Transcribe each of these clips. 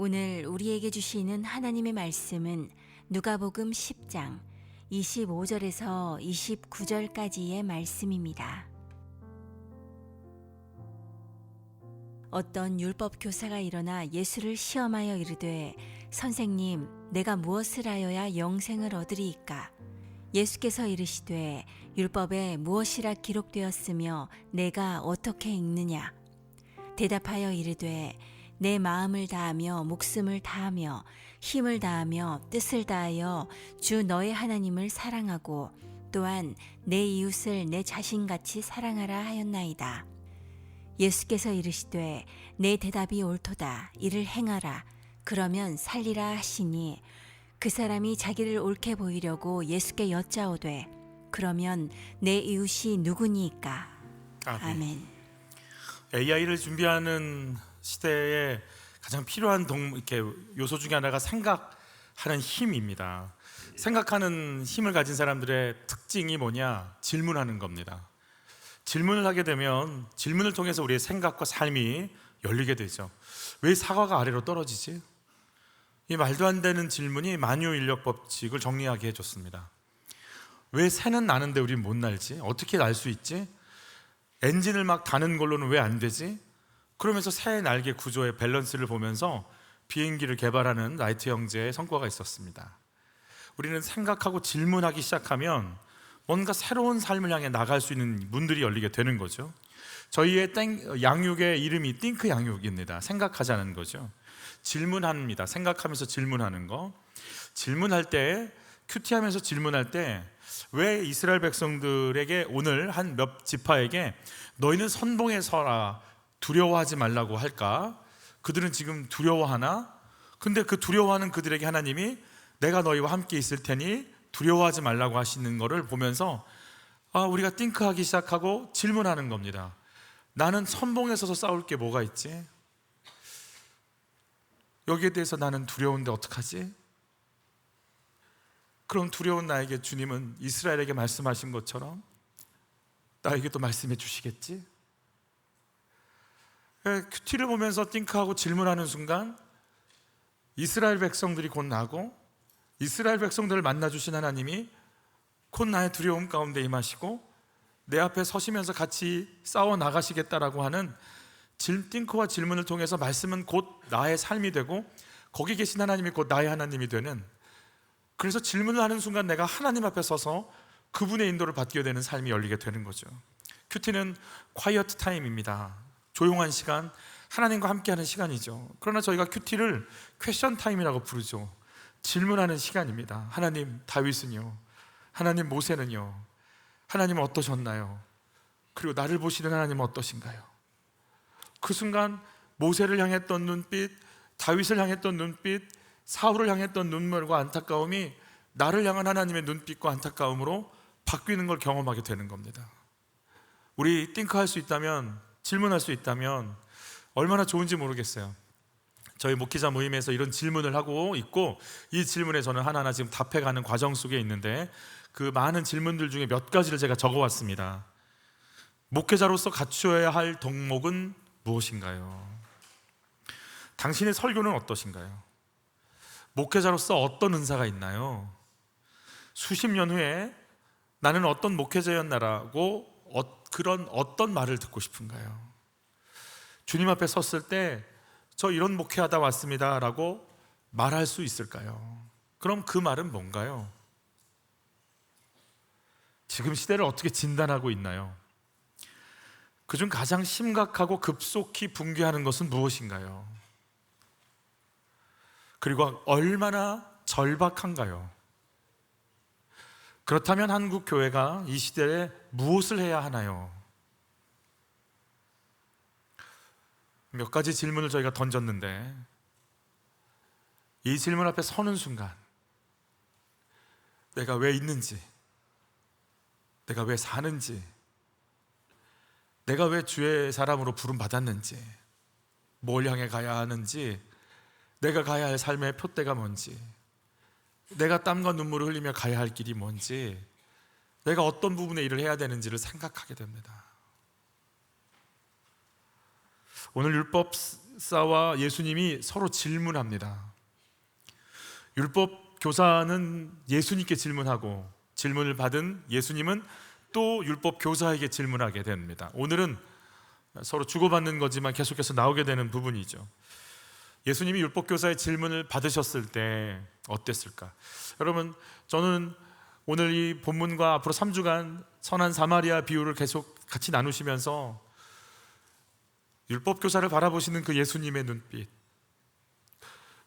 오늘 우리에게 주시는 하나님의 말씀은 누가복음 10장 25절에서 29절까지의 말씀입니다. 어떤 율법 교사가 일어나 예수를 시험하여 이르되 선생님, 내가 무엇을 하여야 영생을 얻으리이까? 예수께서 이르시되 율법에 무엇이라 기록되었으며 내가 어떻게 읽느냐? 대답하여 이르되 내 마음을 다하며 목숨을 다하며 힘을 다하며 뜻을 다하여 주 너의 하나님을 사랑하고 또한 내 이웃을 내 자신같이 사랑하라 하였나이다. 예수께서 이르시되 내 대답이 옳도다. 이를 행하라. 그러면 살리라 하시니 그 사람이 자기를 옳게 보이려고 예수께 여짜오되 그러면 내 이웃이 누구니이까? 아멘. AI를 준비하는 시대에 가장 필요한 이렇게 요소 중에 하나가 생각하는 힘입니다. 생각하는 힘을 가진 사람들의 특징이 뭐냐? 질문하는 겁니다. 질문을 하게 되면 질문을 통해서 우리의 생각과 삶이 열리게 되죠. 왜 사과가 아래로 떨어지지? 이 말도 안 되는 질문이 만유 인력 법칙을 정리하게 해줬습니다. 왜 새는 나는데 우리는 못 날지? 어떻게 날 수 있지? 엔진을 막 다는 걸로는 왜 안 되지? 그러면서 새 날개 구조의 밸런스를 보면서 비행기를 개발하는 라이트 형제의 성과가 있었습니다. 우리는 생각하고 질문하기 시작하면 뭔가 새로운 삶을 향해 나갈 수 있는 문들이 열리게 되는 거죠. 저희의 양육의 이름이 띵크 양육입니다. 생각하자는 거죠. 질문합니다. 생각하면서 질문하는 거. 질문할 때, 큐티하면서 질문할 때 왜 이스라엘 백성들에게 오늘 한 몇 지파에게 너희는 선봉에 서라, 두려워하지 말라고 할까? 그들은 지금 두려워하나? 근데 그 두려워하는 그들에게 하나님이 내가 너희와 함께 있을 테니 두려워하지 말라고 하시는 것을 보면서 우리가 띵크하기 시작하고 질문하는 겁니다. 나는 선봉에 서서 싸울 게 뭐가 있지? 여기에 대해서 나는 두려운데 어떡하지? 그럼 두려운 나에게 주님은 이스라엘에게 말씀하신 것처럼 나에게도 말씀해 주시겠지? 큐티를 보면서 띵크하고 질문하는 순간 이스라엘 백성들이 곧 나고 이스라엘 백성들을 만나주신 하나님이 곧 나의 두려움 가운데 임하시고 내 앞에 서시면서 같이 싸워 나가시겠다라고 하는 띵크와 질문을 통해서 말씀은 곧 나의 삶이 되고 거기 계신 하나님이 곧 나의 하나님이 되는, 그래서 질문을 하는 순간 내가 하나님 앞에 서서 그분의 인도를 받게 되는 삶이 열리게 되는 거죠. 큐티는 콰이어트 타임입니다. 조용한 시간, 하나님과 함께하는 시간이죠. 그러나 저희가 큐티를 퀘션 타임이라고 부르죠. 질문하는 시간입니다. 하나님, 다윗은요? 하나님, 모세는요? 하나님은 어떠셨나요? 그리고 나를 보시는 하나님은 어떠신가요? 그 순간 모세를 향했던 눈빛, 다윗을 향했던 눈빛, 사울을 향했던 눈물과 안타까움이 나를 향한 하나님의 눈빛과 안타까움으로 바뀌는 걸 경험하게 되는 겁니다. 우리 띵크할 수 있다면, 질문할 수 있다면 얼마나 좋은지 모르겠어요. 저희 목회자 모임에서 이런 질문을 하고 있고 이 질문에 저는 하나하나 지금 답해가는 과정 속에 있는데 그 많은 질문들 중에 몇 가지를 제가 적어왔습니다. 목회자로서 갖추어야 할 덕목은 무엇인가요? 당신의 설교는 어떠신가요? 목회자로서 어떤 은사가 있나요? 수십 년 후에 나는 어떤 목회자였나라고 그런 어떤 말을 듣고 싶은가요? 주님 앞에 섰을 때 저 이런 목회하다 왔습니다 라고 말할 수 있을까요? 그럼 그 말은 뭔가요? 지금 시대를 어떻게 진단하고 있나요? 그중 가장 심각하고 급속히 붕괴하는 것은 무엇인가요? 그리고 얼마나 절박한가요? 그렇다면 한국 교회가 이 시대에 무엇을 해야 하나요? 몇 가지 질문을 저희가 던졌는데 이 질문 앞에 서는 순간 내가 왜 있는지, 내가 왜 사는지, 내가 왜 주의 사람으로 부름받았는지, 뭘 향해 가야 하는지, 내가 가야 할 삶의 표대가 뭔지, 내가 땀과 눈물을 흘리며 가야 할 길이 뭔지, 내가 어떤 부분에 일을 해야 되는지를 생각하게 됩니다. 오늘 율법 박사와 예수님이 서로 질문합니다. 율법 교사는 예수님께 질문하고 질문을 받은 예수님은 또 율법 교사에게 질문하게 됩니다. 오늘은 서로 주고받는 거지만 계속해서 나오게 되는 부분이죠. 예수님이 율법 교사의 질문을 받으셨을 때 어땠을까? 여러분, 저는 오늘 이 본문과 앞으로 3주간 선한 사마리아 비유를 계속 같이 나누시면서 율법 교사를 바라보시는 그 예수님의 눈빛,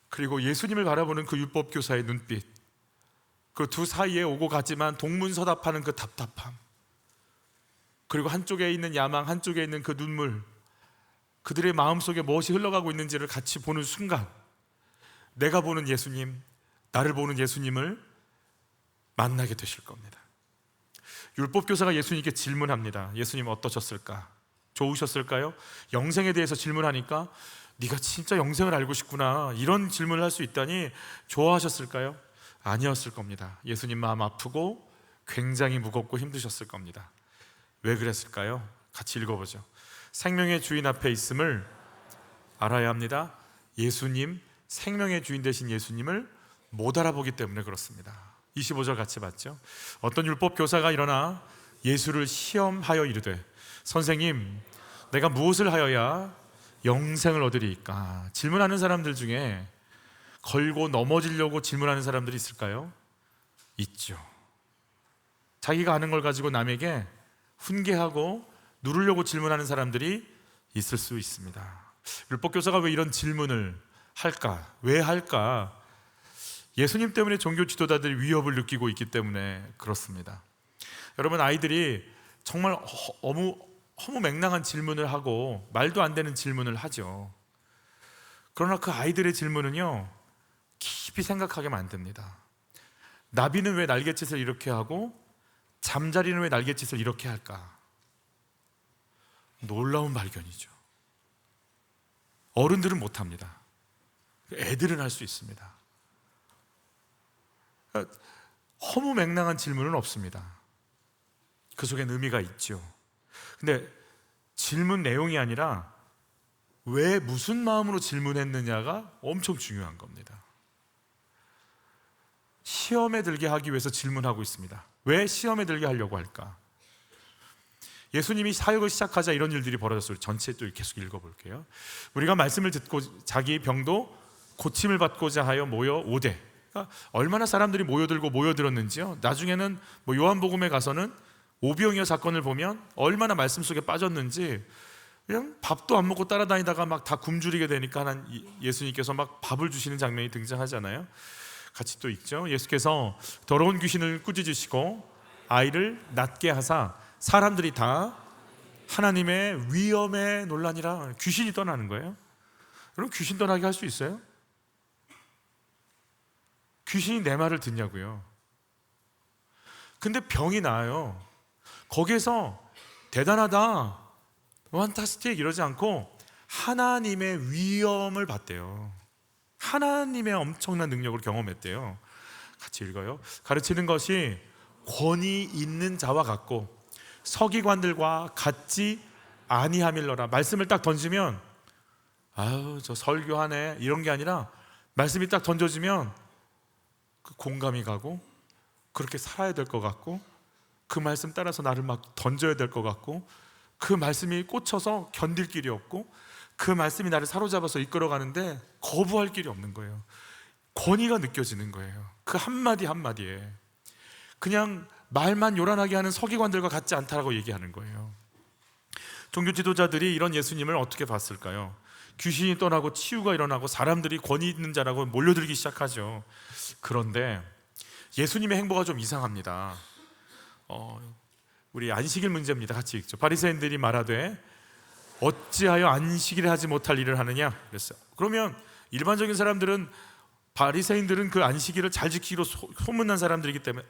그리고 예수님을 바라보는 그 율법 교사의 눈빛, 그 두 사이에 오고 가지만 동문서답하는 그 답답함, 그리고 한쪽에 있는 야망, 한쪽에 있는 그 눈물, 그들의 마음속에 무엇이 흘러가고 있는지를 같이 보는 순간 내가 보는 예수님, 나를 보는 예수님을 만나게 되실 겁니다. 율법 교사가 예수님께 질문합니다. 예수님 어떠셨을까? 좋으셨을까요? 영생에 대해서 질문하니까 네가 진짜 영생을 알고 싶구나, 이런 질문을 할 수 있다니 좋아하셨을까요? 아니었을 겁니다. 예수님 마음 아프고 굉장히 무겁고 힘드셨을 겁니다. 왜 그랬을까요? 같이 읽어보죠. 생명의 주인 앞에 있음을 알아야 합니다. 예수님, 생명의 주인 되신 예수님을 못 알아보기 때문에 그렇습니다. 25절 같이 봤죠. 어떤 율법 교사가 일어나 예수를 시험하여 이르되 선생님, 내가 무엇을 하여야 영생을 얻으리이까? 질문하는 사람들 중에 걸고 넘어지려고 질문하는 사람들이 있을까요? 있죠. 자기가 아는 걸 가지고 남에게 훈계하고 누르려고 질문하는 사람들이 있을 수 있습니다. 율법교사가 왜 이런 질문을 할까? 왜 할까? 예수님 때문에 종교 지도자들이 위협을 느끼고 있기 때문에 그렇습니다. 여러분, 아이들이 정말 허무맹랑한 질문을 하고 말도 안 되는 질문을 하죠. 그러나 그 아이들의 질문은요, 깊이 생각하게 만듭니다. 나비는 왜 날갯짓을 이렇게 하고 잠자리는 왜 날갯짓을 이렇게 할까? 놀라운 발견이죠. 어른들은 못합니다. 애들은 할 수 있습니다. 허무맹랑한 질문은 없습니다. 그 속엔 의미가 있죠. 근데 질문 내용이 아니라 왜 무슨 마음으로 질문했느냐가 엄청 중요한 겁니다. 시험에 들게 하기 위해서 질문하고 있습니다. 왜 시험에 들게 하려고 할까? 예수님이 사역을 시작하자 이런 일들이 벌어졌어요. 전체 또 계속 읽어볼게요. 우리가 말씀을 듣고 자기 병도 고침을 받고자 하여 모여오되, 그러니까 얼마나 사람들이 모여들었는지요. 나중에는 요한복음에 가서는 오병이어 사건을 보면 얼마나 말씀 속에 빠졌는지, 그냥 밥도 안 먹고 따라다니다가 막 다 굶주리게 되니까 예수님께서 막 밥을 주시는 장면이 등장하잖아요. 같이 또 있죠. 예수께서 더러운 귀신을 꾸짖으시고 아이를 낫게 하사 사람들이 다 하나님의 위엄에 놀라니라. 귀신이 떠나는 거예요. 여러분, 귀신 떠나게 할 수 있어요? 귀신이 내 말을 듣냐고요. 근데 병이 나아요. 거기에서 대단하다, 판타스틱 이러지 않고 하나님의 위엄을 받대요. 하나님의 엄청난 능력을 경험했대요. 같이 읽어요. 가르치는 것이 권위 있는 자와 같고 서기관들과 같지 아니함일러라. 말씀을 딱 던지면 아유 저 설교하네 이런 게 아니라, 말씀이 딱 던져지면 그 공감이 가고 그렇게 살아야 될 것 같고 그 말씀 따라서 나를 막 던져야 될 것 같고 그 말씀이 꽂혀서 견딜 길이 없고 그 말씀이 나를 사로잡아서 이끌어가는데 거부할 길이 없는 거예요. 권위가 느껴지는 거예요. 그 한마디 한마디에. 그냥 말만 요란하게 하는 서기관들과 같지 않다라고 얘기하는 거예요. 종교 지도자들이 이런 예수님을 어떻게 봤을까요? 귀신이 떠나고 치유가 일어나고 사람들이 권위 있는 자라고 몰려들기 시작하죠. 그런데 예수님의 행보가 좀 이상합니다. 우리 안식일 문제입니다. 같이 읽죠. 바리새인들이 말하되 어찌하여 안식일에 하지 못할 일을 하느냐 그랬어요. 그러면 일반적인 사람들은, 바리새인들은 그 안식일을 잘 지키기로 소문난 사람들이기 때문에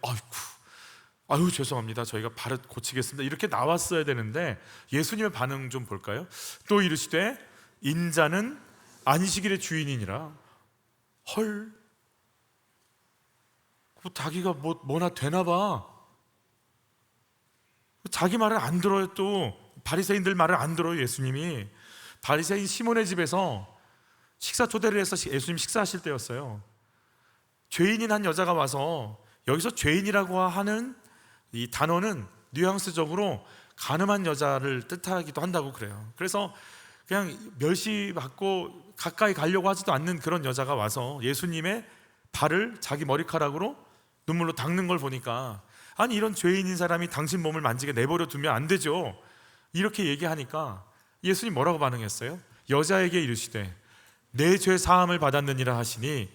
아유 죄송합니다, 저희가 바로 고치겠습니다 이렇게 나왔어야 되는데, 예수님의 반응 좀 볼까요? 또 이르시되 인자는 안식일의 주인이니라. 헐, 자기가 뭐나 되나 봐. 자기 말을 안 들어요. 또 바리새인들 말을 안 들어요. 예수님이 바리새인 시몬의 집에서 식사 초대를 해서 예수님 식사하실 때였어요. 죄인인 한 여자가 와서, 여기서 죄인이라고 하는 이 단어는 뉘앙스적으로 가늠한 여자를 뜻하기도 한다고 그래요. 그래서 그냥 멸시받고 가까이 가려고 하지도 않는 그런 여자가 와서 예수님의 발을 자기 머리카락으로 눈물로 닦는 걸 보니까, 아니 이런 죄인인 사람이 당신 몸을 만지게 내버려 두면 안 되죠, 이렇게 얘기하니까 예수님 뭐라고 반응했어요? 여자에게 이르시되 내 죄 사함을 받았느니라 하시니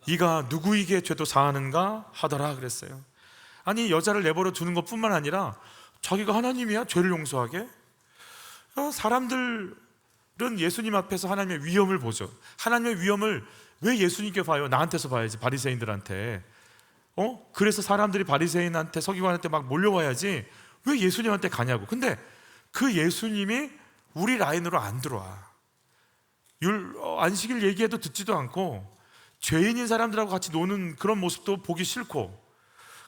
이가 누구에게 죄도 사하는가 하더라 그랬어요. 아니 여자를 내버려 두는 것뿐만 아니라 자기가 하나님이야 죄를 용서하게? 사람들은 예수님 앞에서 하나님의 위엄을 보죠. 하나님의 위엄을 왜 예수님께 봐요? 나한테서 봐야지, 바리새인들한테. 그래서 사람들이 바리새인한테, 서기관한테 막 몰려와야지 왜 예수님한테 가냐고. 근데 그 예수님이 우리 라인으로 안 들어와. 안식일 얘기해도 듣지도 않고 죄인인 사람들하고 같이 노는 그런 모습도 보기 싫고,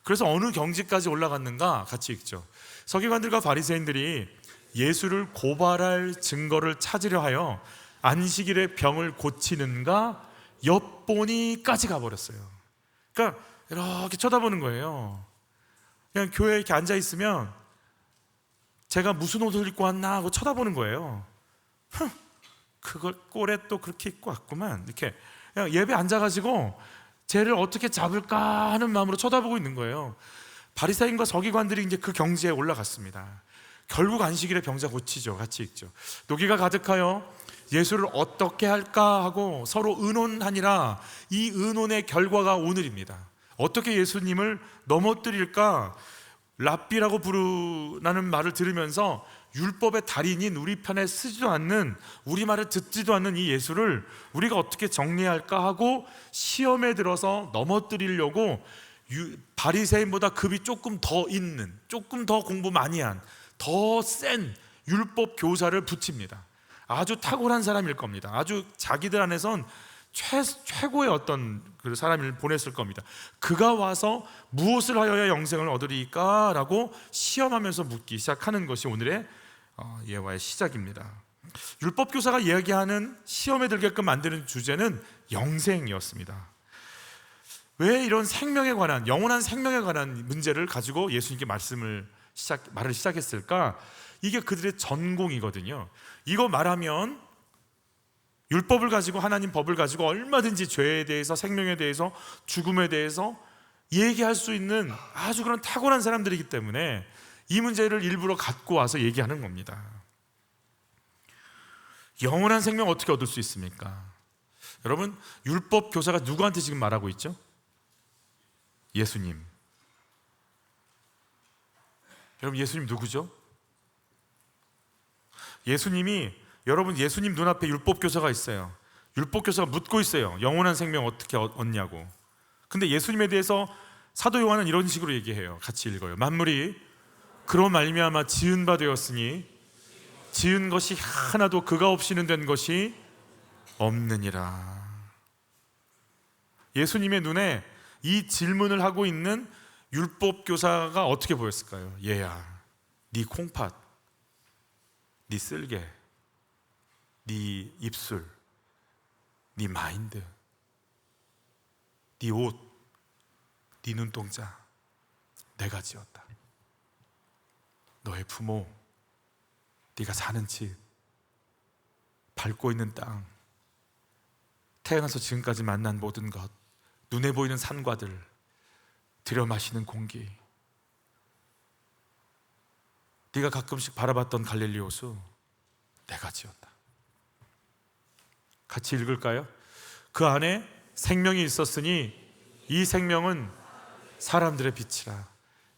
그래서 어느 경지까지 올라갔는가 같이 읽죠. 서기관들과 바리새인들이 예수를 고발할 증거를 찾으려 하여 안식일에 병을 고치는가 엿보니까지 가버렸어요. 그러니까 이렇게 쳐다보는 거예요. 그냥 교회에 이렇게 앉아있으면 제가 무슨 옷을 입고 왔나 하고 쳐다보는 거예요. 그걸 꼴에 또 그렇게 입고 왔구만, 이렇게 그냥 예배 앉아가지고 쟤를 어떻게 잡을까 하는 마음으로 쳐다보고 있는 거예요. 바리새인과 서기관들이 이제 그 경지에 올라갔습니다. 결국 안식일에 병자 고치죠. 같이 읽죠. 노기가 가득하여 예수를 어떻게 할까 하고 서로 의논하니라. 이 의논의 결과가 오늘입니다. 어떻게 예수님을 넘어뜨릴까? 랍비라고 부르는 말을 들으면서 율법의 달인인 우리 편에 쓰지도 않는, 우리 말을 듣지도 않는 이 예수를 우리가 어떻게 정리할까 하고 시험에 들어서 넘어뜨리려고 바리새인보다 급이 조금 더 있는, 조금 더 공부 많이 한, 더 센 율법 교사를 붙입니다. 아주 탁월한 사람일 겁니다. 아주 자기들 안에선 최고의 어떤 그 사람을 보냈을 겁니다. 그가 와서 무엇을 하여야 영생을 얻으리까? 라고 시험하면서 묻기 시작하는 것이 오늘의 예화의 시작입니다. 율법교사가 이야기하는 시험에 들게끔 만드는 주제는 영생이었습니다. 왜 이런 생명에 관한, 영원한 생명에 관한 문제를 가지고 예수님께 말을 시작했을까? 이게 그들의 전공이거든요. 이거 말하면 율법을 가지고, 하나님 법을 가지고 얼마든지 죄에 대해서, 생명에 대해서, 죽음에 대해서 얘기할 수 있는 아주 그런 탁월한 사람들이기 때문에 이 문제를 일부러 갖고 와서 얘기하는 겁니다. 영원한 생명 어떻게 얻을 수 있습니까? 여러분, 율법 교사가 누구한테 지금 말하고 있죠? 예수님. 여러분, 예수님 누구죠? 예수님이, 여러분, 예수님 눈앞에 율법 교사가 있어요. 율법 교사가 묻고 있어요. 영원한 생명 어떻게 얻냐고. 근데 예수님에 대해서 사도 요한은 이런 식으로 얘기해요. 같이 읽어요. 만물이 그로 말미암아 지은 바 되었으니 지은 것이 하나도 그가 없이는 된 것이 없느니라. 예수님의 눈에 이 질문을 하고 있는 율법 교사가 어떻게 보였을까요? 얘야, 네 콩팥, 네 쓸개, 네 입술, 네 마인드, 네 옷, 네 눈동자 내가 지었다. 너의 부모, 네가 사는 집, 밟고 있는 땅, 태어나서 지금까지 만난 모든 것, 눈에 보이는 산과들, 들여 마시는 공기, 네가 가끔씩 바라봤던 갈릴리 호수 내가 지었다. 같이 읽을까요? 그 안에 생명이 있었으니 이 생명은 사람들의 빛이라.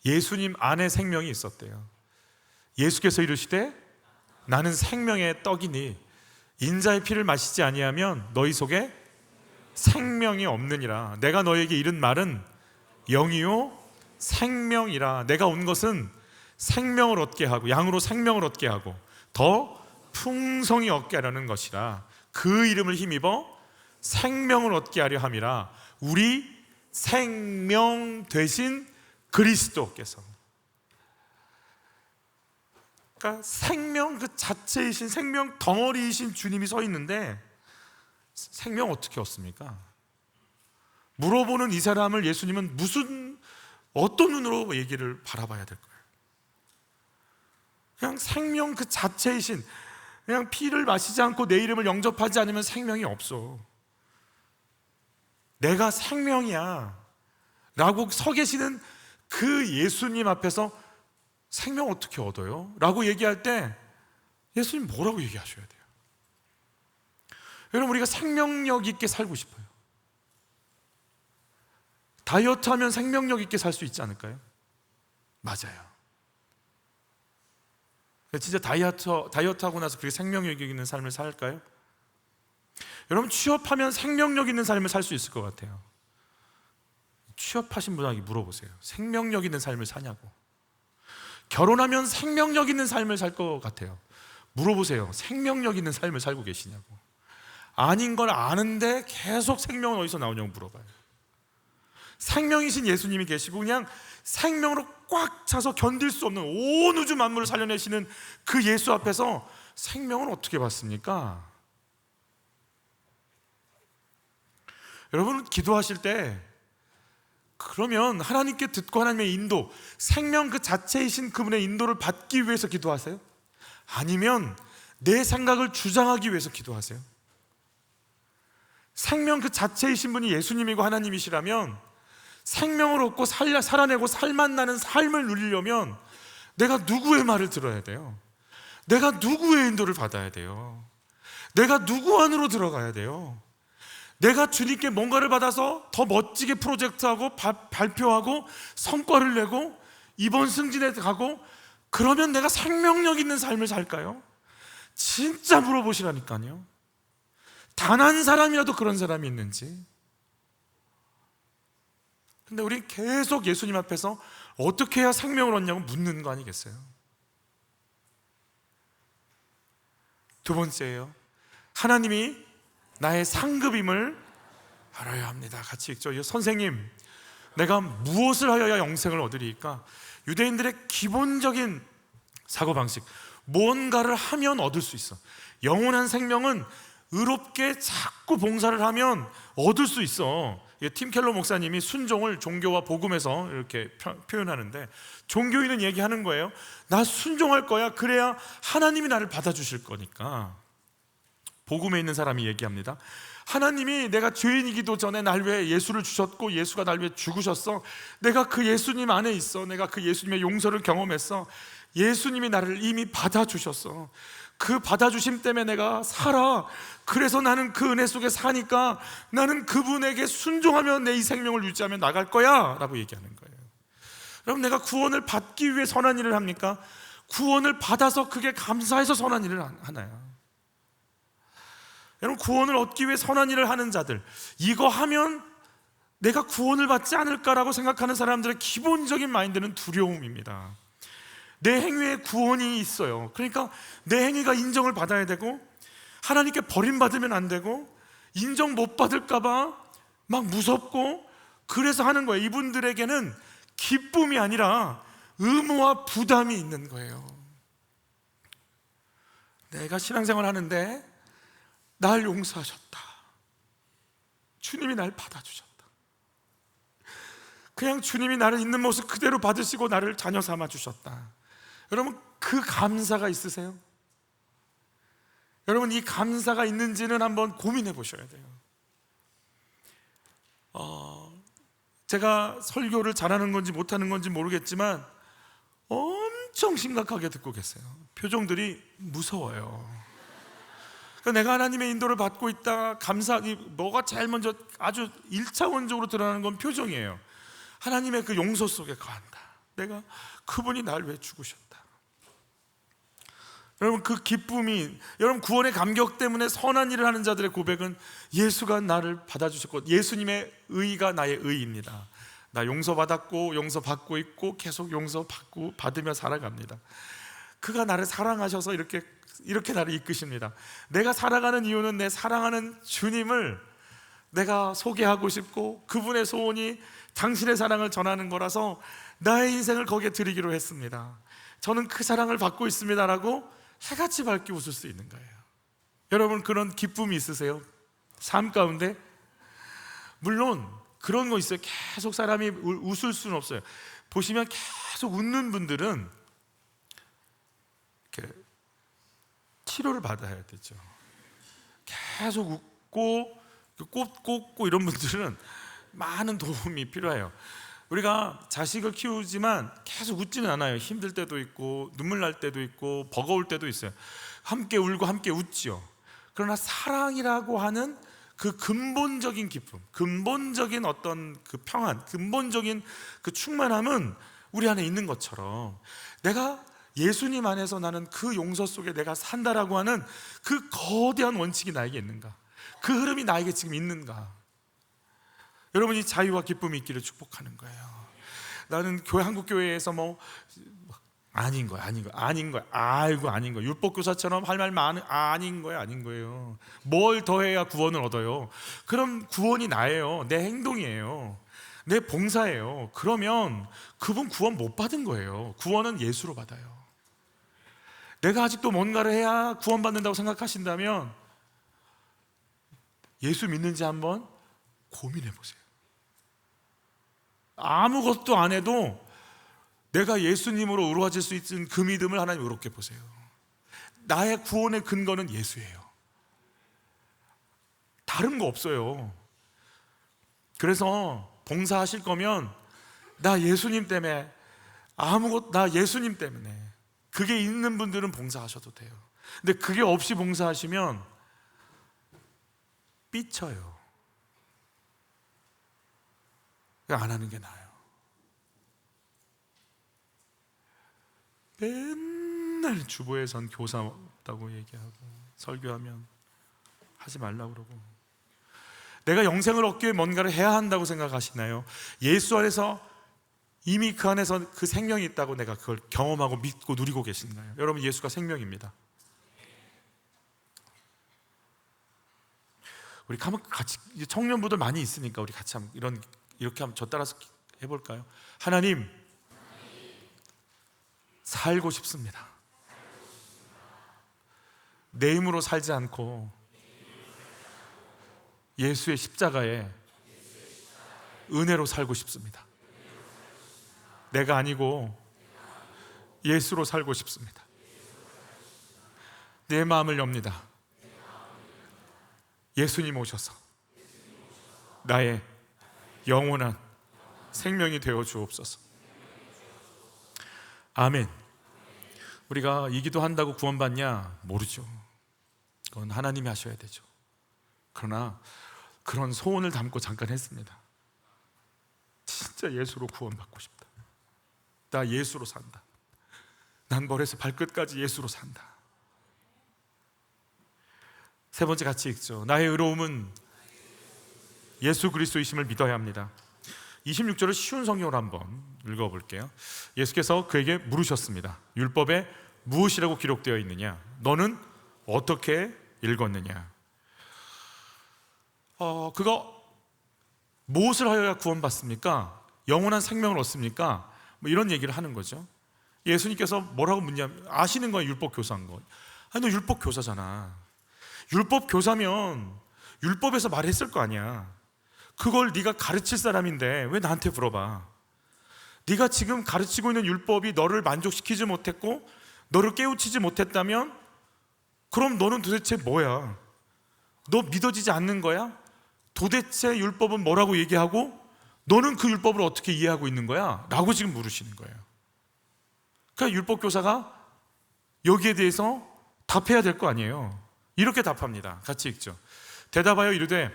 예수님 안에 생명이 있었대요. 예수께서 이르시되 나는 생명의 떡이니 인자의 피를 마시지 아니하면 너희 속에 생명이 없느니라. 내가 너에게 이른 말은 영이요 생명이라. 내가 온 것은 생명을 얻게 하고, 양으로 생명을 얻게 하고 더 풍성히 얻게 하려는 것이라. 그 이름을 힘입어 생명을 얻게 하려 함이라. 우리 생명 되신 그리스도께서. 그러니까 생명 그 자체이신, 생명 덩어리이신 주님이 서 있는데 생명 어떻게 얻습니까? 물어보는 이 사람을 예수님은 어떤 눈으로 얘기를 바라봐야 될까요? 그냥 생명 그 자체이신, 그냥 피를 마시지 않고 내 이름을 영접하지 않으면 생명이 없어. 내가 생명이야 라고 서 계시는 그 예수님 앞에서 생명 어떻게 얻어요? 라고 얘기할 때 예수님 뭐라고 얘기하셔야 돼요? 여러분, 우리가 생명력 있게 살고 싶어요. 다이어트 하면 생명력 있게 살 수 있지 않을까요? 맞아요. 진짜 다이어트 하고 나서 그렇게 생명력 있는 삶을 살까요? 여러분, 취업하면 생명력 있는 삶을 살 수 있을 것 같아요. 취업하신 분에게 물어보세요. 생명력 있는 삶을 사냐고. 결혼하면 생명력 있는 삶을 살 것 같아요. 물어보세요. 생명력 있는 삶을 살고 계시냐고. 아닌 걸 아는데 계속 생명은 어디서 나오냐고 물어봐요. 생명이신 예수님이 계시고 그냥 생명으로 꽉 차서 견딜 수 없는 온 우주 만물을 살려내시는 그 예수 앞에서 생명을 어떻게 받습니까? 여러분, 기도하실 때 그러면 하나님께 듣고 하나님의 인도, 생명 그 자체이신 그분의 인도를 받기 위해서 기도하세요? 아니면 내 생각을 주장하기 위해서 기도하세요? 생명 그 자체이신 분이 예수님이고 하나님이시라면 생명을 얻고 살아내고 살만나는 삶을 누리려면 내가 누구의 말을 들어야 돼요? 내가 누구의 인도를 받아야 돼요? 내가 누구 안으로 들어가야 돼요? 내가 주님께 뭔가를 받아서 더 멋지게 프로젝트하고 발표하고 성과를 내고 이번 승진에 가고 그러면 내가 생명력 있는 삶을 살까요? 진짜 물어보시라니까요. 단 한 사람이라도 그런 사람이 있는지. 근데 우리 계속 예수님 앞에서 어떻게 해야 생명을 얻냐고 묻는 거 아니겠어요? 두 번째예요. 하나님이 나의 상급임을 알아야 합니다. 같이 읽죠. 선생님, 내가 무엇을 하여야 영생을 얻으리까? 유대인들의 기본적인 사고방식, 뭔가를 하면 얻을 수 있어. 영원한 생명은 의롭게 자꾸 봉사를 하면 얻을 수 있어. 팀 켈러 목사님이 순종을 종교와 복음에서 이렇게 표현하는데, 종교인은 얘기하는 거예요. 나 순종할 거야. 그래야 하나님이 나를 받아주실 거니까. 복음에 있는 사람이 얘기합니다. 하나님이 내가 죄인이기도 전에 날 위해 예수를 주셨고 예수가 날 위해 죽으셨어. 내가 그 예수님 안에 있어. 내가 그 예수님의 용서를 경험했어. 예수님이 나를 이미 받아주셨어. 그 받아주심 때문에 내가 살아. 그래서 나는 그 은혜 속에 사니까 나는 그분에게 순종하며 내 이 생명을 유지하며 나갈 거야 라고 얘기하는 거예요. 여러분, 내가 구원을 받기 위해 선한 일을 합니까? 구원을 받아서 그게 감사해서 선한 일을 하나요? 여러분, 구원을 얻기 위해 선한 일을 하는 자들, 이거 하면 내가 구원을 받지 않을까라고 생각하는 사람들의 기본적인 마인드는 두려움입니다. 내 행위에 구원이 있어요. 그러니까 내 행위가 인정을 받아야 되고 하나님께 버림받으면 안 되고 인정 못 받을까 봐 막 무섭고 그래서 하는 거예요. 이분들에게는 기쁨이 아니라 의무와 부담이 있는 거예요. 내가 신앙생활 하는데 날 용서하셨다. 주님이 날 받아주셨다. 그냥 주님이 나를 있는 모습 그대로 받으시고 나를 자녀 삼아 주셨다. 여러분, 그 감사가 있으세요? 여러분, 이 감사가 있는지는 한번 고민해 보셔야 돼요. 제가 설교를 잘하는 건지 못하는 건지 모르겠지만 엄청 심각하게 듣고 계세요. 표정들이 무서워요. 그러니까 내가 하나님의 인도를 받고 있다, 뭐가 제일 먼저 아주 1차원적으로 드러나는 건 표정이에요. 하나님의 그 용서 속에 거한다. 내가 그분이 날 왜 죽으셨다. 여러분, 그 기쁨이, 여러분, 구원의 감격 때문에 선한 일을 하는 자들의 고백은 예수가 나를 받아주셨고 예수님의 의가 나의 의입니다. 나 용서받았고 용서받고 있고 계속 받으며 살아갑니다. 그가 나를 사랑하셔서 이렇게 나를 이끄십니다. 내가 살아가는 이유는 내 사랑하는 주님을 내가 소개하고 싶고 그분의 소원이 당신의 사랑을 전하는 거라서 나의 인생을 거기에 드리기로 했습니다. 저는 그 사랑을 받고 있습니다라고 해같이 밝게 웃을 수 있는 거예요. 여러분, 그런 기쁨이 있으세요? 삶 가운데. 물론 그런 거 있어요. 계속 사람이 웃을 수는 없어요. 보시면 계속 웃는 분들은 이렇게 치료를 받아야 되죠. 계속 웃고 꼽고 이런 분들은 많은 도움이 필요해요. 우리가 자식을 키우지만 계속 웃지는 않아요. 힘들 때도 있고 눈물 날 때도 있고 버거울 때도 있어요. 함께 울고 함께 웃지요. 그러나 사랑이라고 하는 그 근본적인 기쁨, 근본적인 어떤 그 평안, 근본적인 그 충만함은 우리 안에 있는 것처럼, 내가 예수님 안에서 나는 그 용서 속에 내가 산다라고 하는 그 거대한 원칙이 나에게 있는가? 그 흐름이 나에게 지금 있는가? 여러분이 자유와 기쁨이 있기를 축복하는 거예요. 나는 한국교회에서 아닌 거야. 아이고, 아닌 거야. 율법교사처럼 할 말 많은, 아닌 거예요. 뭘 더해야 구원을 얻어요? 그럼 구원이 나예요. 내 행동이에요. 내 봉사예요. 그러면 그분 구원 못 받은 거예요. 구원은 예수로 받아요. 내가 아직도 뭔가를 해야 구원받는다고 생각하신다면 예수 믿는지 한번 고민해 보세요. 아무것도 안 해도 내가 예수님으로 이루어질 수 있는 그 믿음을 하나님 이렇게 보세요. 나의 구원의 근거는 예수예요. 다른 거 없어요. 그래서 봉사하실 거면 나 예수님 때문에, 나 예수님 때문에, 그게 있는 분들은 봉사하셔도 돼요. 근데 그게 없이 봉사하시면 삐쳐요. 안 하는 게 나아요. 맨날 주보에선 교사 없다고 얘기하고 설교하면 하지 말라고 그러고. 내가 영생을 얻기 위해 뭔가를 해야 한다고 생각하시나요? 예수 안에서 이미 그 안에서 그 생명이 있다고 내가 그걸 경험하고 믿고 누리고 계신가요? 여러분, 예수가 생명입니다. 우리 같이, 청년부들 많이 있으니까 우리 같이 한번 이렇게 한번 저 따라서 해볼까요? 하나님, 살고 싶습니다. 내 힘으로 살지 않고 예수의 십자가에 은혜로 살고 싶습니다. 내가 아니고 예수로 살고 싶습니다. 내 마음을 엽니다. 예수님 오셔서 나의 영원한 생명이 되어 주옵소서. 아멘. 우리가 이 기도 한다고 구원받냐? 모르죠. 그건 하나님이 하셔야 되죠. 그러나 그런 소원을 담고 잠깐 했습니다. 진짜 예수로 구원받고 싶다. 나 예수로 산다. 난 머리에서 발끝까지 예수로 산다. 세 번째 같이 읽죠. 나의 의로움은 예수 그리스도이심을 믿어야 합니다. 26절을 쉬운 성경으로 한번 읽어볼게요. 예수께서 그에게 물으셨습니다. 율법에 무엇이라고 기록되어 있느냐? 너는 어떻게 읽었느냐? 그거 무엇을 하여야 구원받습니까? 영원한 생명을 얻습니까? 이런 얘기를 하는 거죠. 예수님께서 뭐라고 묻냐면, 아시는 거예요. 율법 교사인 거. 아니, 너 율법 교사잖아. 율법 교사면 율법에서 말했을 거 아니야. 그걸 네가 가르칠 사람인데 왜 나한테 물어봐? 네가 지금 가르치고 있는 율법이 너를 만족시키지 못했고 너를 깨우치지 못했다면 그럼 너는 도대체 뭐야? 너 믿어지지 않는 거야? 도대체 율법은 뭐라고 얘기하고 너는 그 율법을 어떻게 이해하고 있는 거야? 라고 지금 물으시는 거예요. 그러니까 율법 교사가 여기에 대해서 답해야 될 거 아니에요. 이렇게 답합니다. 같이 읽죠. 대답하여 이르되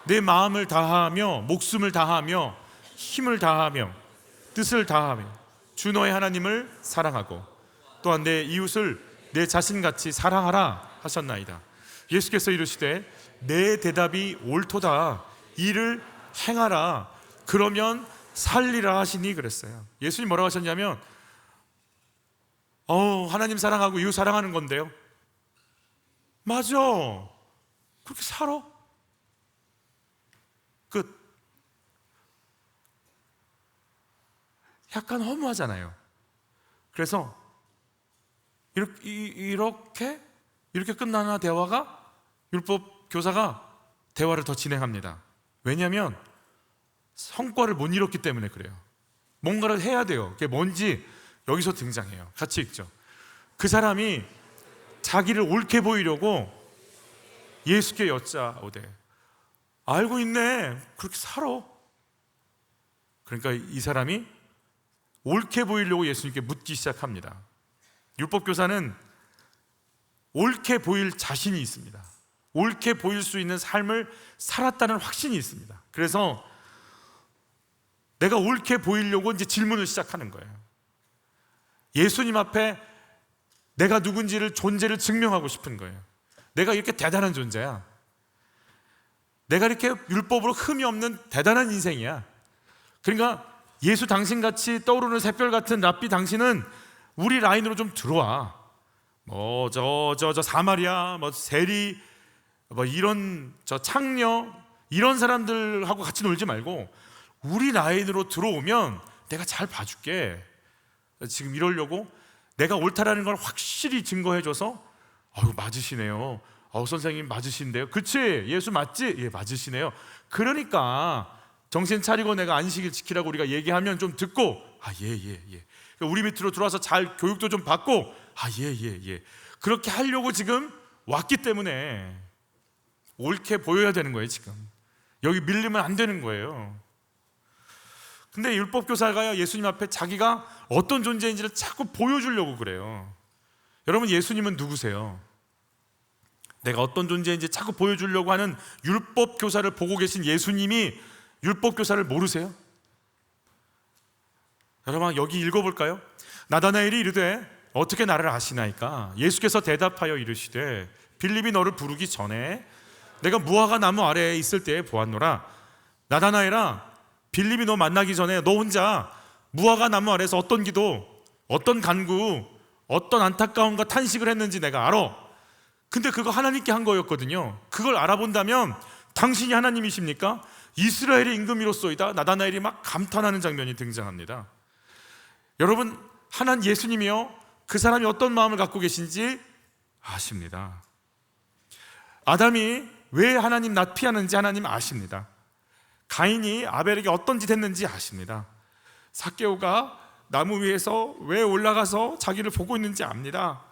내 마음을 다하며 목숨을 다하며 힘을 다하며 뜻을 다하며 주 너의 하나님을 사랑하고 또한 내 이웃을 내 자신같이 사랑하라 하셨나이다. 예수께서 이르시되 내 대답이 옳도다. 이를 행하라. 그러면 살리라 하시니 그랬어요. 예수님 뭐라고 하셨냐면 하나님 사랑하고 이웃 사랑하는 건데요. 맞아. 그렇게 살아. 끝. 약간 허무하잖아요. 그래서 이렇게 끝나나 대화가 율법 교사가 대화를 더 진행합니다. 왜냐하면 성과를 못 이뤘기 때문에 그래요. 뭔가를 해야 돼요. 그게 뭔지 여기서 등장해요. 같이 읽죠. 그 사람이 자기를 옳게 보이려고 예수께 여짜오되 알고 있네, 그렇게 살아. 그러니까 이 사람이 옳게 보이려고 예수님께 묻기 시작합니다. 율법교사는 옳게 보일 자신이 있습니다. 옳게 보일 수 있는 삶을 살았다는 확신이 있습니다. 그래서 내가 옳게 보이려고 이제 질문을 시작하는 거예요. 예수님 앞에 내가 누군지를, 존재를 증명하고 싶은 거예요. 내가 이렇게 대단한 존재야. 내가 이렇게 율법으로 흠이 없는 대단한 인생이야. 그러니까 예수 당신같이 떠오르는 샛별 같은 랍비 당신은 우리 라인으로 좀 들어와. 저 사마리아, 세리, 이런 창녀, 이런 사람들하고 같이 놀지 말고 우리 라인으로 들어오면 내가 잘 봐줄게. 지금 이러려고 내가 옳다라는 걸 확실히 증거해줘서 맞으시네요. 선생님 맞으신데요. 그치? 예수 맞지? 예, 맞으시네요. 그러니까 정신 차리고 내가 안식일 지키라고 우리가 얘기하면 좀 듣고 예. 우리 밑으로 들어와서 잘 교육도 좀 받고 예. 그렇게 하려고 지금 왔기 때문에 옳게 보여야 되는 거예요. 지금 여기 밀리면 안 되는 거예요. 근데 율법교사가 예수님 앞에 자기가 어떤 존재인지를 자꾸 보여주려고 그래요. 여러분, 예수님은 누구세요? 내가 어떤 존재인지 자꾸 보여주려고 하는 율법교사를 보고 계신 예수님이 율법교사를 모르세요? 여러분, 여기 읽어볼까요? 나다나엘이 이르되 어떻게 나를 아시나이까? 예수께서 대답하여 이르시되 빌립이 너를 부르기 전에 내가 무화과 나무 아래에 있을 때에 보았노라. 나다나엘아, 빌립이 너 만나기 전에 너 혼자 무화과 나무 아래에서 어떤 기도, 어떤 간구, 어떤 안타까움과 탄식을 했는지 내가 알아. 근데 그거 하나님께 한 거였거든요. 그걸 알아본다면 당신이 하나님이십니까? 이스라엘의 임금이로소이다. 나다나엘이 막 감탄하는 장면이 등장합니다. 여러분, 예수님이요, 그 사람이 어떤 마음을 갖고 계신지 아십니다. 아담이 왜 하나님 낯 피하는지 하나님 아십니다. 가인이 아벨에게 어떤 짓 했는지 아십니다. 삭개오가 나무 위에서 왜 올라가서 자기를 보고 있는지 압니다.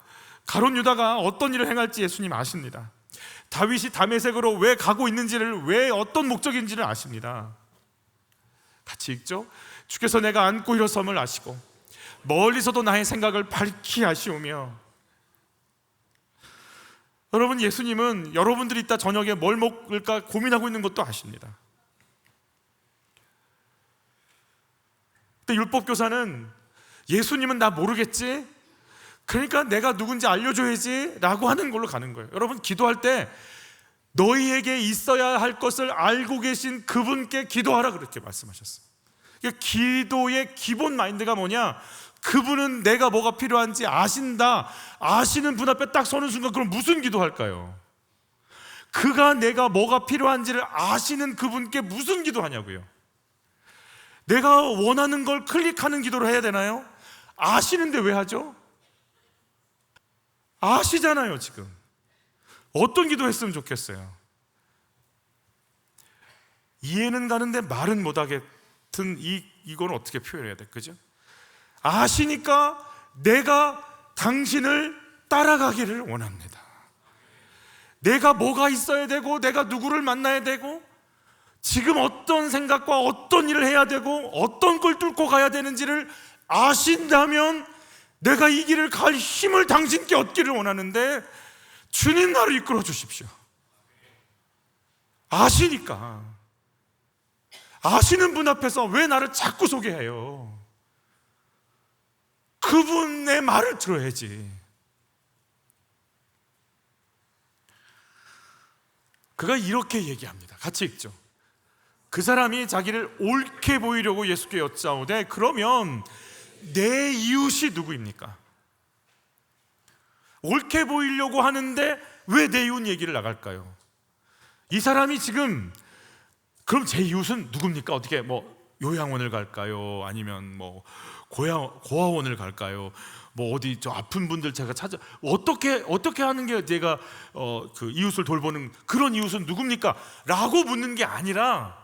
가룟 유다가 어떤 일을 행할지 예수님 아십니다. 다윗이 다메섹으로 왜 가고 있는지를, 왜 어떤 목적인지를 아십니다. 같이 읽죠. 주께서 내가 앉고 일어섬을 아시고 멀리서도 나의 생각을 밝히 아시오며. 여러분, 예수님은 여러분들이 이따 저녁에 뭘 먹을까 고민하고 있는 것도 아십니다. 근데 율법교사는 예수님은 나 모르겠지? 그러니까 내가 누군지 알려줘야지 라고 하는 걸로 가는 거예요. 여러분, 기도할 때 너희에게 있어야 할 것을 알고 계신 그분께 기도하라, 그렇게 말씀하셨어요. 그러니까 기도의 기본 마인드가 뭐냐? 그분은 내가 뭐가 필요한지 아신다. 아시는 분 앞에 딱 서는 순간 그럼 무슨 기도할까요? 그가 내가 뭐가 필요한지를 아시는 그분께 무슨 기도하냐고요. 내가 원하는 걸 클릭하는 기도를 해야 되나요? 아시는데 왜 하죠? 아시잖아요. 지금 어떤 기도했으면 좋겠어요? 이해는 가는데 말은 못하겠든 이건 어떻게 표현해야 돼? 그죠? 아시니까 내가 당신을 따라가기를 원합니다. 내가 뭐가 있어야 되고, 내가 누구를 만나야 되고, 지금 어떤 생각과 어떤 일을 해야 되고, 어떤 걸 뚫고 가야 되는지를 아신다면 내가 이 길을 갈 힘을 당신께 얻기를 원하는데 주님 나를 이끌어 주십시오. 아시니까. 아시는 분 앞에서 왜 나를 자꾸 소개해요? 그분의 말을 들어야지. 그가 이렇게 얘기합니다. 같이 읽죠. 그 사람이 자기를 옳게 보이려고 예수께 여짜오되 그러면 내 이웃이 누구입니까? 옳게 보이려고 하는데 왜 내 이웃 얘기를 나갈까요? 이 사람이 지금 그럼 제 이웃은 누굽니까? 어떻게 요양원을 갈까요? 아니면 고아원을 갈까요? 뭐 어디 저 아픈 분들 제가 찾아 어떻게 하는 게 내가 그 이웃을 돌보는 그런 이웃은 누굽니까? 라고 묻는 게 아니라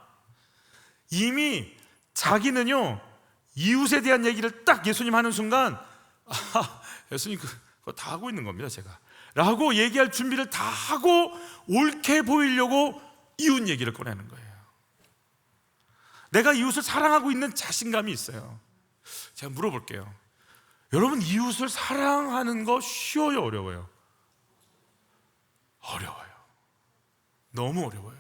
이미 자기는요 이웃에 대한 얘기를 딱 예수님 하는 순간 예수님 그거 다 하고 있는 겁니다 제가 라고 얘기할 준비를 다 하고 옳게 보이려고 이웃 얘기를 꺼내는 거예요. 내가 이웃을 사랑하고 있는 자신감이 있어요. 제가 물어볼게요. 여러분 이웃을 사랑하는 거 쉬워요, 어려워요? 어려워요. 너무 어려워요.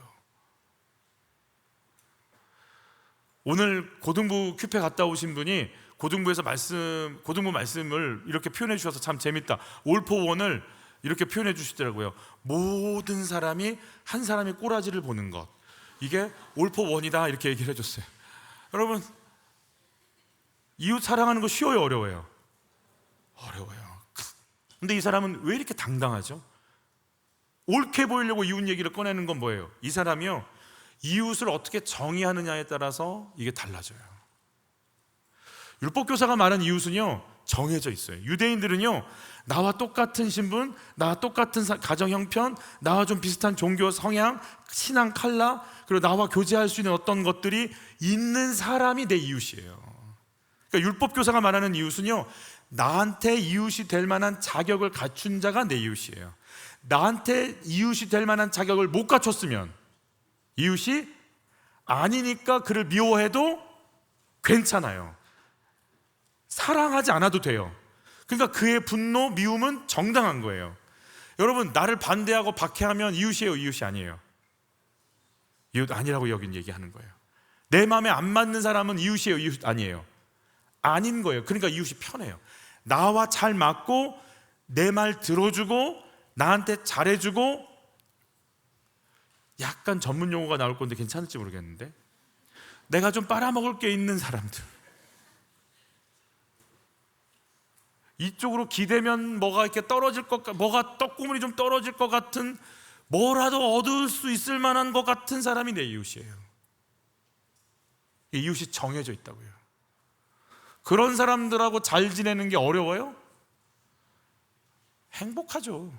오늘 고등부 큐페 갔다 오신 분이 고등부 말씀을 이렇게 표현해 주셔서 참 재밌다. 올포원을 이렇게 표현해 주시더라고요. 모든 사람이 한 사람의 꼬라지를 보는 것, 이게 올포원이다 이렇게 얘기를 해줬어요. 여러분 이웃 사랑하는 거 쉬워요, 어려워요? 어려워요. 근데 이 사람은 왜 이렇게 당당하죠? 옳게 보이려고 이웃 얘기를 꺼내는 건 뭐예요? 이 사람이요 이웃을 어떻게 정의하느냐에 따라서 이게 달라져요. 율법교사가 말한 이웃은요 정해져 있어요. 유대인들은요 나와 똑같은 신분, 나와 똑같은 가정 형편, 나와 좀 비슷한 종교 성향, 신앙 칼라, 그리고 나와 교제할 수 있는 어떤 것들이 있는 사람이 내 이웃이에요. 그러니까 율법교사가 말하는 이웃은요 나한테 이웃이 될 만한 자격을 갖춘 자가 내 이웃이에요. 나한테 이웃이 될 만한 자격을 못 갖췄으면 이웃이 아니니까 그를 미워해도 괜찮아요. 사랑하지 않아도 돼요. 그러니까 그의 분노, 미움은 정당한 거예요. 여러분 나를 반대하고 박해하면 이웃이에요, 이웃이 아니에요? 이웃 아니라고 여긴 얘기하는 거예요. 내 마음에 안 맞는 사람은 이웃이에요, 이웃 아니에요? 아닌 거예요. 그러니까 이웃이 편해요. 나와 잘 맞고 내 말 들어주고 나한테 잘해주고, 약간 전문 용어가 나올 건데 괜찮을지 모르겠는데, 내가 좀 빨아먹을 게 있는 사람들, 이쪽으로 기대면 뭐가 이렇게 떨어질 뭐가 떡고물이 좀 떨어질 것 같은, 뭐라도 얻을 수 있을 만한 것 같은 사람이 내 이웃이에요. 이웃이 정해져 있다고요. 그런 사람들하고 잘 지내는 게 어려워요? 행복하죠.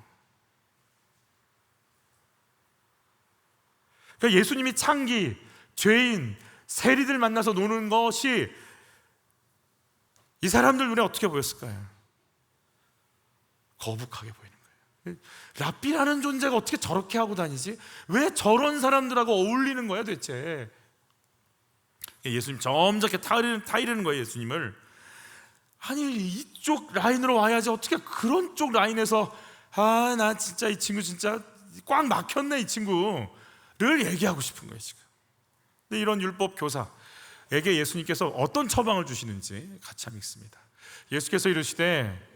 그러니까 예수님이 창기, 죄인, 세리들 만나서 노는 것이 이 사람들 눈에 어떻게 보였을까요? 거북하게 보이는 거예요. 랍비라는 존재가 어떻게 저렇게 하고 다니지? 왜 저런 사람들하고 어울리는 거야 도대체? 예수님 점잖게 타이르는 거예요, 예수님을. 아니 이쪽 라인으로 와야지, 어떻게 그런 쪽 라인에서 나 진짜 이 친구 진짜 꽉 막혔네 이 친구를 얘기하고 싶은 거예요 지금. 근데 이런 율법 교사에게 예수님께서 어떤 처방을 주시는지 같이 한번 읽습니다. 예수께서 이르시되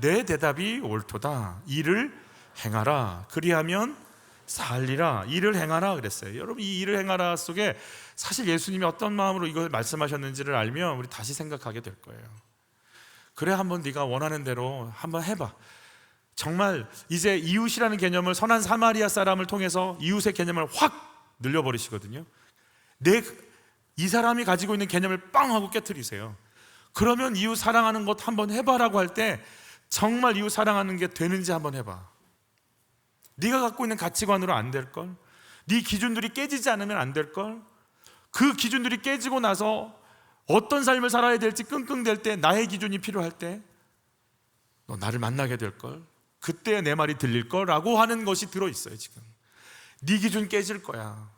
내 대답이 옳도다. 이를 행하라. 그리하면 살리라. 일을 행하라 그랬어요. 여러분 이 일을 행하라 속에 사실 예수님이 어떤 마음으로 이걸 말씀하셨는지를 알면 우리 다시 생각하게 될 거예요. 그래, 한번 네가 원하는 대로 한번 해봐. 정말 이제 이웃이라는 개념을, 선한 사마리아 사람을 통해서 이웃의 개념을 확 늘려버리시거든요. 이 사람이 가지고 있는 개념을 빵 하고 깨트리세요. 그러면 이웃 사랑하는 것 한번 해봐라고 할 때 정말 이웃 사랑하는 게 되는지 한번 해봐. 네가 갖고 있는 가치관으로 안 될걸? 네 기준들이 깨지지 않으면 안 될걸? 그 기준들이 깨지고 나서 어떤 삶을 살아야 될지 끙끙댈 때, 나의 기준이 필요할 때 너 나를 만나게 될걸? 그때 내 말이 들릴걸? 라고 하는 것이 들어있어요 지금. 네 기준 깨질 거야.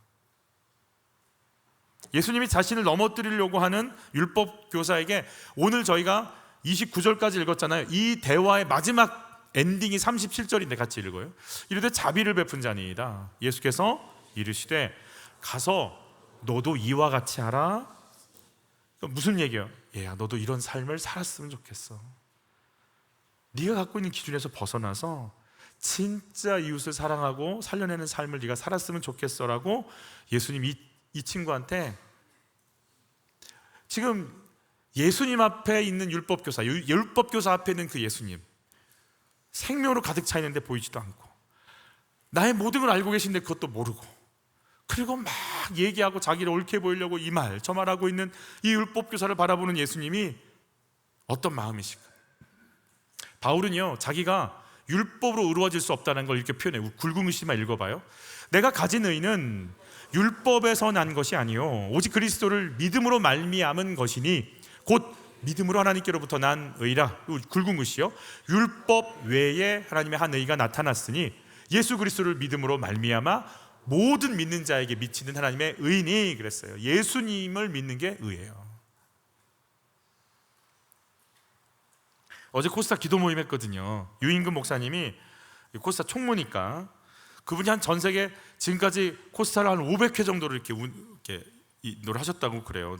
예수님이 자신을 넘어뜨리려고 하는 율법 교사에게 오늘 저희가 29절까지 읽었잖아요. 이 대화의 마지막 엔딩이 37절인데 같이 읽어요. 이르되 자비를 베푼 자니이다. 예수께서 이르시되 가서 너도 이와 같이 하라. 무슨 얘기예요? 얘야, 너도 이런 삶을 살았으면 좋겠어. 네가 갖고 있는 기준에서 벗어나서 진짜 이웃을 사랑하고 살려내는 삶을 네가 살았으면 좋겠어라고 예수님이 이 친구한테, 지금 예수님 앞에 있는 율법교사, 율법교사 앞에 있는 그 예수님, 생명으로 가득 차 있는데 보이지도 않고, 나의 모든 걸 알고 계신데 그것도 모르고, 그리고 막 얘기하고 자기를 옳게 보이려고 이 말 저 말하고 있는 이 율법교사를 바라보는 예수님이 어떤 마음이실까? 바울은요, 자기가 율법으로 의로워질 수 없다는 걸 이렇게 표현해요. 굵은 글씨만 읽어봐요. 내가 가진 의는 율법에서 난 것이 아니요 오직 그리스도를 믿음으로 말미암은 것이니 곧 믿음으로 하나님께로부터 난 의라. 굵은 글씨요. 율법 외에 하나님의 한 의가 나타났으니 예수 그리스도를 믿음으로 말미암아 모든 믿는 자에게 미치는 하나님의 의니 그랬어요. 예수님을 믿는 게 의예요. 어제 코스타 기도 모임 했거든요. 유인근 목사님이 코스타 총무니까 그분이 한 전 세계 지금까지 코스타를 한 500회 정도를 이렇게 인도를 하셨다고 그래요.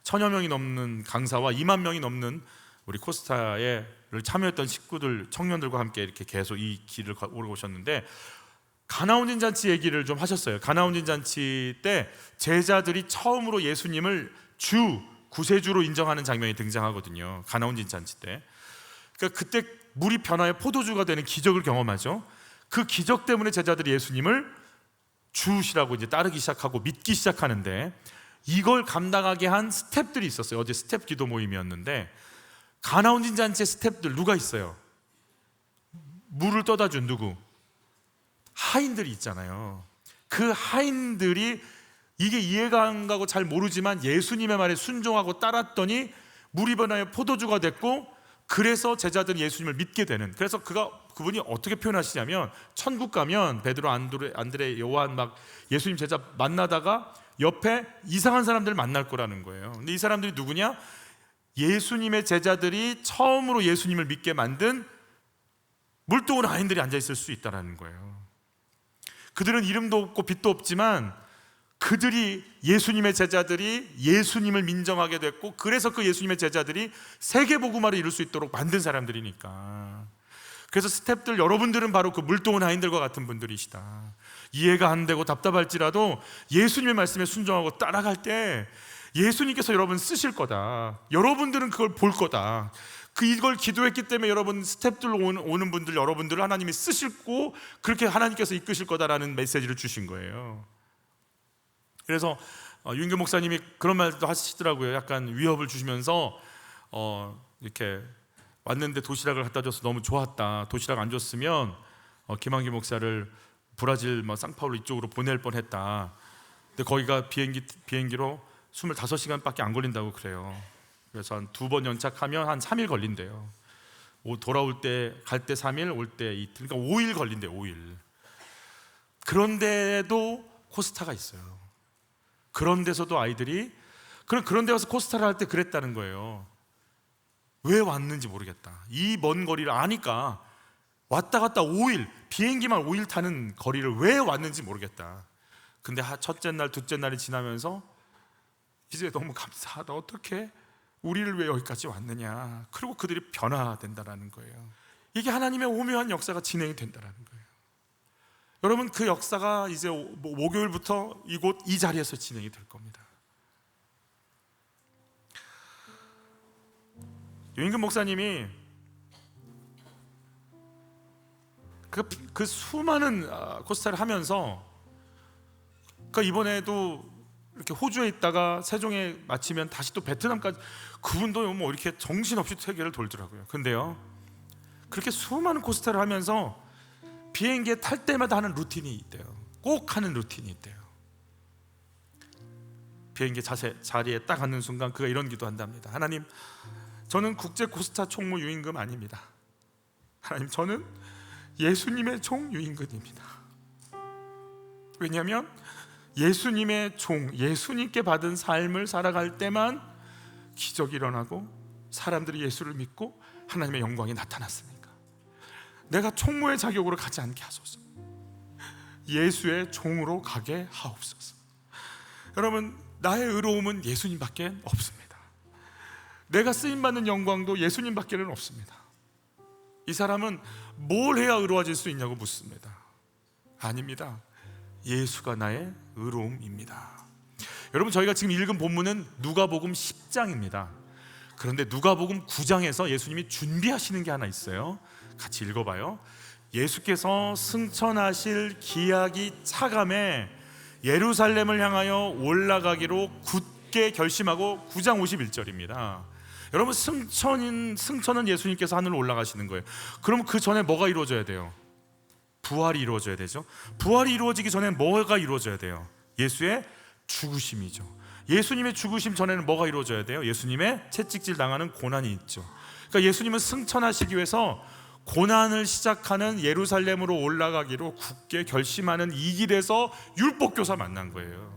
1000여 명이 넘는 강사와 2만 명이 넘는 우리 코스타에 참여했던 식구들, 청년들과 함께 이렇게 계속 이 길을 오르셨는데 가나온진 잔치 얘기를 좀 하셨어요. 가나온진 잔치 때 제자들이 처음으로 예수님을 주, 구세주로 인정하는 장면이 등장하거든요. 가나온진 잔치 때. 그러니까 그때 물이 변하여 포도주가 되는 기적을 경험하죠. 그 기적 때문에 제자들이 예수님을 주시라고 이제 따르기 시작하고 믿기 시작하는데 이걸 감당하게 한 스텝들이 있었어요. 어제 스텝 기도 모임이었는데 가나온진 잔치의 스텝들 누가 있어요? 물을 떠다 준 누구? 하인들이 있잖아요. 그 하인들이 이게 이해가 안 가고 잘 모르지만 예수님의 말에 순종하고 따랐더니 물이 변하여 포도주가 됐고 그래서 제자들이 예수님을 믿게 되는. 그래서 그분이 어떻게 표현하시냐면 천국 가면 베드로, 안드레, 요한 막 예수님 제자 만나다가 옆에 이상한 사람들을 만날 거라는 거예요. 근데 이 사람들이 누구냐? 예수님의 제자들이 처음으로 예수님을 믿게 만든 물도온 하인들이 앉아 있을 수 있다는 거예요. 그들은 이름도 없고 빛도 없지만 그들이 예수님의 제자들이 예수님을 민정하게 됐고 그래서 그 예수님의 제자들이 세계복음화를 이룰 수 있도록 만든 사람들이니까. 그래서 스태프들 여러분들은 바로 그 물도온 하인들과 같은 분들이시다. 이해가 안 되고 답답할지라도 예수님의 말씀에 순종하고 따라갈 때 예수님께서 여러분 쓰실 거다. 여러분들은 그걸 볼 거다. 이걸 기도했기 때문에 여러분 스태프들 오는 분들 여러분들을 하나님이 쓰시고 그렇게 하나님께서 이끄실 거다라는 메시지를 주신 거예요. 그래서 유인규 목사님이 그런 말도 하시더라고요. 약간 위협을 주시면서 이렇게 왔는데 도시락을 갖다 줘서 너무 좋았다. 도시락 안 줬으면 김한기 목사를 브라질 상파울로 이쪽으로 보낼 뻔했다. 근데 거기가 비행기로 25시간밖에 안 걸린다고 그래요. 그래서 한 2번 연착하면 한 3일 걸린대요. 돌아올 때, 갈 때 3일, 올 때 이틀, 그러니까 5일 걸린대요. 5일. 그런데도 코스타가 있어요. 그런 데서도 아이들이 그런 데 와서 코스타를 할 때 그랬다는 거예요. 왜 왔는지 모르겠다. 이 먼 거리를 아니까 왔다 갔다 5일, 비행기만 5일 타는 거리를 왜 왔는지 모르겠다. 근데 첫째 날, 둘째 날이 지나면서 이제 너무 감사하다. 어떻게 우리를 왜 여기까지 왔느냐. 그리고 그들이 변화된다라는 거예요. 이게 하나님의 오묘한 역사가 진행이 된다라는 거예요. 여러분 그 역사가 이제 목요일부터 이곳 이 자리에서 진행이 될 겁니다. 유인근 목사님이 그 수많은 코스타를 하면서 이번에도 이렇게 호주에 있다가 세종에 마치면 다시 또 베트남까지 그분도 뭐 이렇게 정신없이 세계를 돌더라고요. 근데요 그렇게 수많은 코스타를 하면서 비행기에 탈 때마다 하는 루틴이 있대요. 꼭 하는 루틴이 있대요. 비행기 자리에 딱 앉는 순간 그가 이런 기도한답니다. 하나님, 저는 국제 코스타 총무 유임금 아닙니다. 하나님, 저는 예수님의 종 유임금입니다. 왜냐하면 예수님의 종, 예수님께 받은 삶을 살아갈 때만 기적이 일어나고 사람들이 예수를 믿고 하나님의 영광이 나타났으니까 내가 총무의 자격으로 가지 않게 하소서. 예수의 종으로 가게 하옵소서. 여러분, 나의 의로움은 예수님밖에 없습니다. 내가 쓰임받는 영광도 예수님밖에는 없습니다. 이 사람은 뭘 해야 의로워질 수 있냐고 묻습니다. 아닙니다. 예수가 나의 의로움입니다. 여러분, 저희가 지금 읽은 본문은 누가복음 10장입니다. 그런데 누가복음 9장에서 예수님이 준비하시는 게 하나 있어요. 같이 읽어봐요. 예수께서 승천하실 기약이 차감해 예루살렘을 향하여 올라가기로 굳게 결심하고 9장 51절입니다. 여러분, 승천은 예수님께서 하늘로 올라가시는 거예요. 그럼 그 전에 뭐가 이루어져야 돼요? 부활이 이루어져야 되죠. 부활이 이루어지기 전에 뭐가 이루어져야 돼요? 예수의 죽으심이죠. 예수님의 죽으심 전에는 뭐가 이루어져야 돼요? 예수님의 채찍질 당하는 고난이 있죠. 그러니까 예수님은 승천하시기 위해서 고난을 시작하는 예루살렘으로 올라가기로 굳게 결심하는 이 길에서 율법교사 만난 거예요.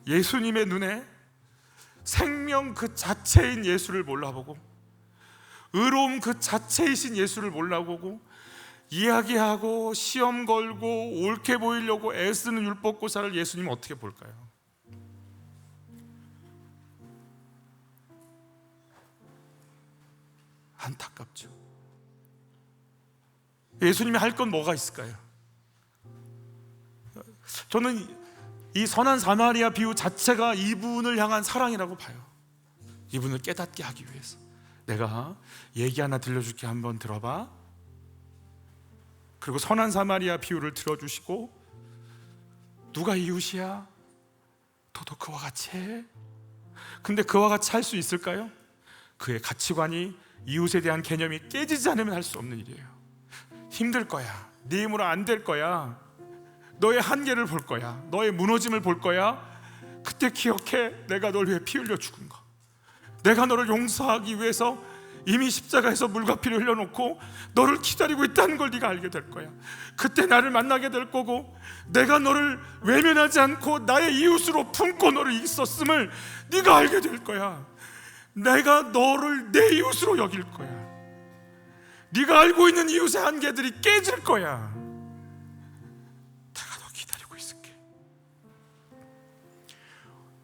예수님의 눈에 생명 그 자체인 예수를 몰라보고, 의로움 그 자체이신 예수를 몰라보고, 이야기하고 시험 걸고 옳게 보이려고 애쓰는 율법교사를 예수님은 어떻게 볼까요? 안타깝죠. 예수님이 할 건 뭐가 있을까요? 저는 이 선한 사마리아 비유 자체가 이분을 향한 사랑이라고 봐요. 이분을 깨닫게 하기 위해서. 내가 얘기 하나 들려줄게, 한번 들어봐. 그리고 선한 사마리아 비유를 들어주시고, 누가 이웃이야? 너도 그와 같이 해. 근데 그와 같이 할 수 있을까요? 그의 가치관이, 이웃에 대한 개념이 깨지지 않으면 할 수 없는 일이에요. 힘들 거야. 네 힘으로 안 될 거야. 너의 한계를 볼 거야. 너의 무너짐을 볼 거야. 그때 기억해. 내가 널 위해 피 흘려 죽은 거. 내가 너를 용서하기 위해서 이미 십자가에서 물과 피를 흘려놓고 너를 기다리고 있다는 걸 네가 알게 될 거야. 그때 나를 만나게 될 거고, 내가 너를 외면하지 않고 나의 이웃으로 품고 너를 있었음을 네가 알게 될 거야. 내가 너를 내 이웃으로 여길 거야. 네가 알고 있는 이웃의 한계들이 깨질 거야. 내가 너 기다리고 있을게.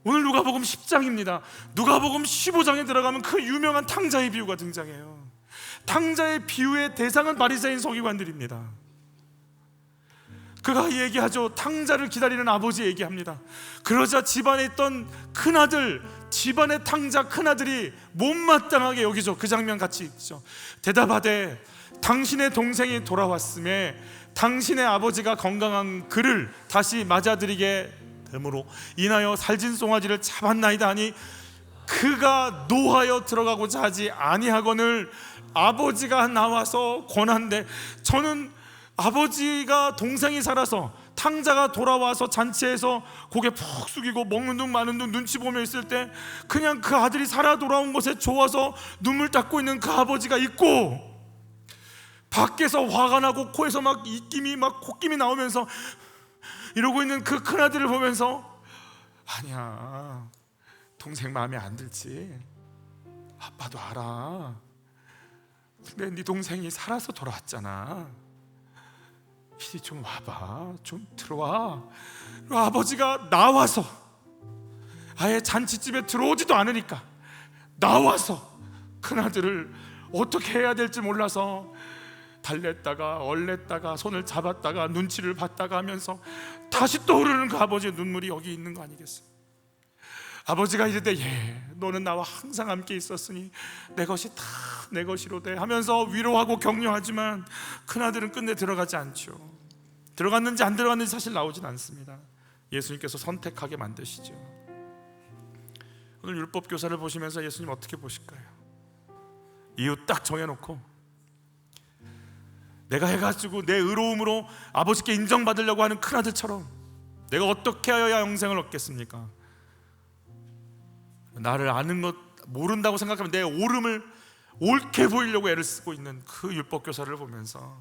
오늘 누가복음 10장입니다. 누가복음 15장에 들어가면 그 유명한 탕자의 비유가 등장해요. 탕자의 비유의 대상은 바리새인 서기관들입니다. 그가 얘기하죠. 탕자를 기다리는 아버지 얘기합니다. 그러자 집안에 있던 큰아들, 집안의 탕자 큰아들이 못마땅하게 여기죠. 그 장면 같이 있죠. 대답하되 당신의 동생이 돌아왔음에 당신의 아버지가 건강한 그를 다시 맞아들이게 되므로 인하여 살진 송아지를 잡았나이다 하니, 그가 노하여 들어가고자 하지 아니하거늘 아버지가 나와서 권한대. 저는 아버지가 동생이 살아서 탕자가 돌아와서 잔치에서 고개 푹 숙이고 먹는 둥 마는 둥 눈치 보며 있을 때 그냥 그 아들이 살아 돌아온 것에 좋아서 눈물 닦고 있는 그 아버지가 있고, 밖에서 화가 나고 코에서 막 입김이 막 콧김이 나오면서 이러고 있는 그 큰아들을 보면서, 아니야, 동생 마음에 안 들지. 아빠도 알아. 근데 네 동생이 살아서 돌아왔잖아. 이리 좀 와봐. 좀 들어와. 아버지가 나와서, 아예 잔치집에 들어오지도 않으니까 나와서 큰아들을 어떻게 해야 될지 몰라서 달랬다가 얼렸다가 손을 잡았다가 눈치를 봤다가 하면서 다시 떠오르는 그 아버지의 눈물이 여기 있는 거 아니겠어요? 아버지가 이르되 예, 너는 나와 항상 함께 있었으니 내 것이 다 내 것이로되 하면서 위로하고 격려하지만 큰아들은 끝내 들어가지 않죠. 들어갔는지 안 들어갔는지 사실 나오진 않습니다. 예수님께서 선택하게 만드시죠. 오늘 율법교사를 보시면서 예수님 어떻게 보실까요? 이유 딱 정해놓고 내가 해가지고 내 의로움으로 아버지께 인정받으려고 하는 큰아들처럼 내가 어떻게 하여야 영생을 얻겠습니까? 나를 아는 것 모른다고 생각하면 내 옳음을 옳게 보이려고 애를 쓰고 있는 그 율법교사를 보면서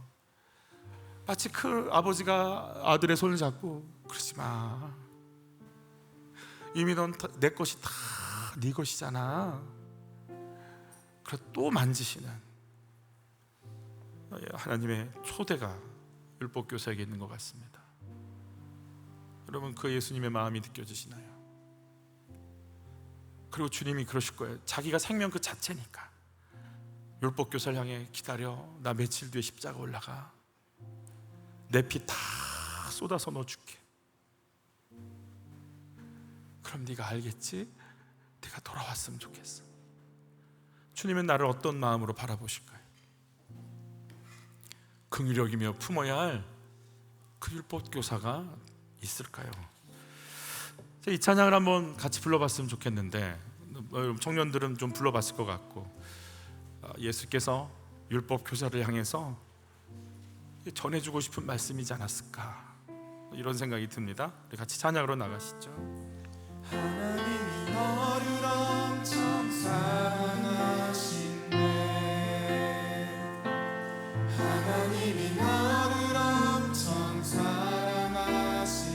마치 그 아버지가 아들의 손을 잡고 그러지 마. 이미 넌 내 것이 다 네 것이잖아. 그래 또 만지시는 하나님의 초대가 율법교사에게 있는 것 같습니다. 여러분, 그 예수님의 마음이 느껴지시나요? 그리고 주님이 그러실 거예요. 자기가 생명 그 자체니까 율법교사를 향해 기다려. 나 며칠 뒤에 십자가 올라가. 내 피 다 쏟아서 넣어줄게. 그럼 네가 알겠지? 네가 돌아왔으면 좋겠어. 주님은 나를 어떤 마음으로 바라보실까요? 긍휼력이며 품어야 할 그 율법교사가 있을까요? 이 찬양을 한번 같이 불러봤으면 좋겠는데 청년들은 좀 불러봤을 것 같고, 예수께서 율법 교사를 향해서 전해주고 싶은 말씀이지 않았을까, 이런 생각이 듭니다. 우리 같이 찬양으로 나가시죠. 하나님이 너를 엄청 사랑하시네. 하나님이 너를 엄청 사랑하시네.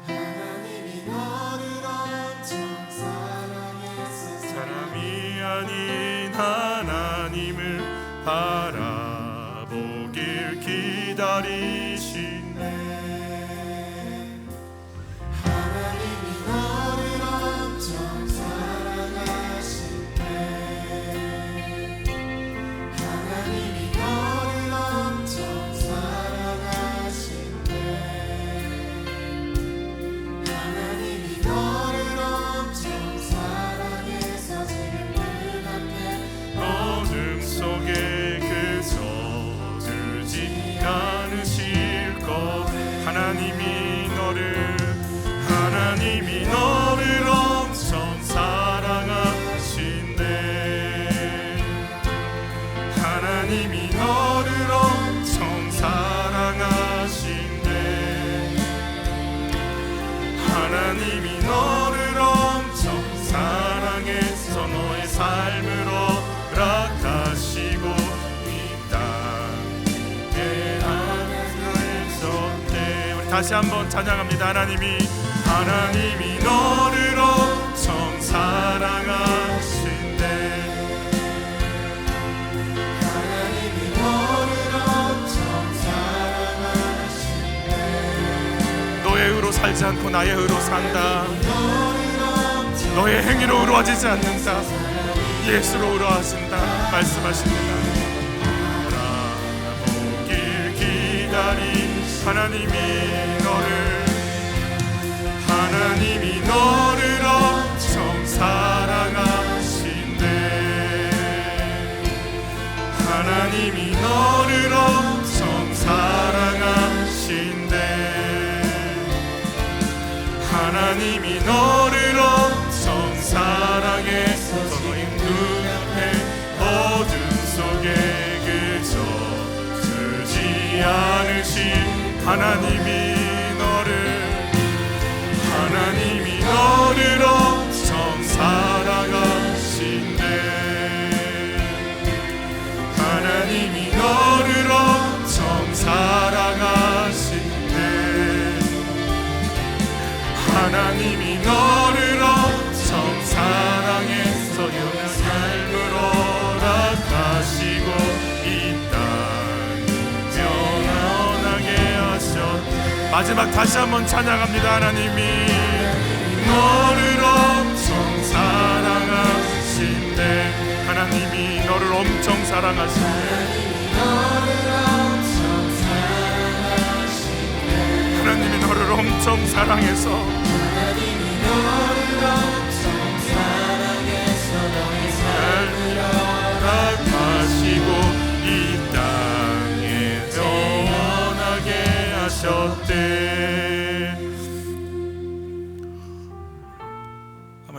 하나님이 너를 엄청 사랑해서 사람이 아닌 하나님을 바라보길 기다리시네. 하나님이 너를 엄청 사랑하시네. 하나님이 너를 엄청 사랑하시네. 하나님이 너를 엄청 사랑해서 지금 눈앞에 어둠 속에 그저 들지 않으실 것. 하나님이 너를 엄청 사랑하신대. 하나님이 너를 엄청 사랑하신대. 하나님이 너를 엄청 사랑해서 너의 삶을 허락하시고 이 땅에 하늘에서네. 우리 다시 한번 찬양합니다. 하나님이 너를 엄청 사랑하신대. 하나님이 너를 엄청 사랑하시네. 너의 의로 살지 않고 나의 의로 산다. 너를 엄청 너의 행위로 의로워지지 않는다. 예수로 의로하신다 말씀하십니다. 바라보길 기다린 하나님이 너를 엄청 사랑하신대. 하나님이 너를 엄청 사랑하신대. 하나님이 너를 엄청 사랑해서 너의 눈앞에 어둠 속에 그저 들지 않으신 하나님이 너를 엄청 사랑하신대. 하나님이 너를 엄청 사랑하신대. 하나님이 너를 엄청 사랑해서 영원한 삶을 허락하시고 이 땅 영원하게 하셨네. 마지막 다시 한번 찬양합니다. 하나님이 너를 엄청 사랑하신대. 하나님이 너를 엄청 사랑하신대. 하나님이 너를 엄청 사랑해서 너의 삶을 허락하시고 이 땅에 영원하게 하셨대.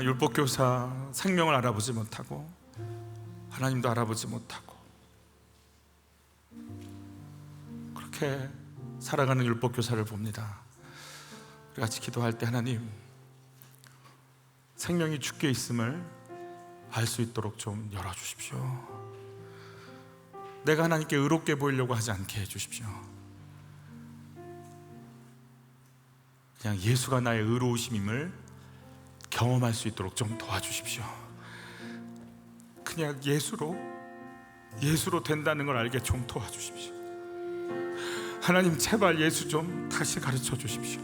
율법교사 생명을 알아보지 못하고 하나님도 알아보지 못하고 그렇게 살아가는 율법교사를 봅니다. 우리 같이 기도할 때 하나님, 생명이 주께 있음을 알 수 있도록 좀 열어주십시오. 내가 하나님께 의롭게 보이려고 하지 않게 해주십시오. 그냥 예수가 나의 의로우심임을 경험할 수 있도록 좀 도와주십시오. 그냥 예수로 된다는 걸 알게 좀 도와주십시오. 하나님, 제발 예수 좀 다시 가르쳐 주십시오.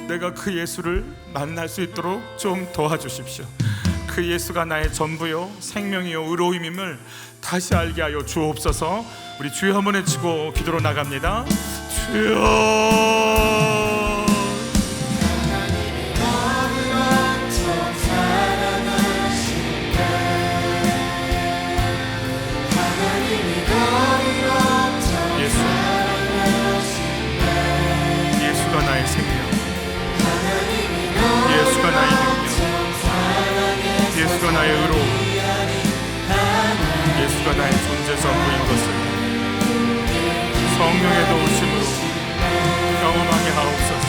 내가 그 예수를 만날 수 있도록 좀 도와주십시오. 그 예수가 나의 전부요 생명이요 의로움임을 다시 알게 하여 주옵소서. 우리 주여 한번 외치고 기도로 나갑니다. 주여, 예수가 나의 생명, 나의 의로움, 예수가 나의 존재 전부인 것을 성령의 도우심으로 경험하게 하옵소서.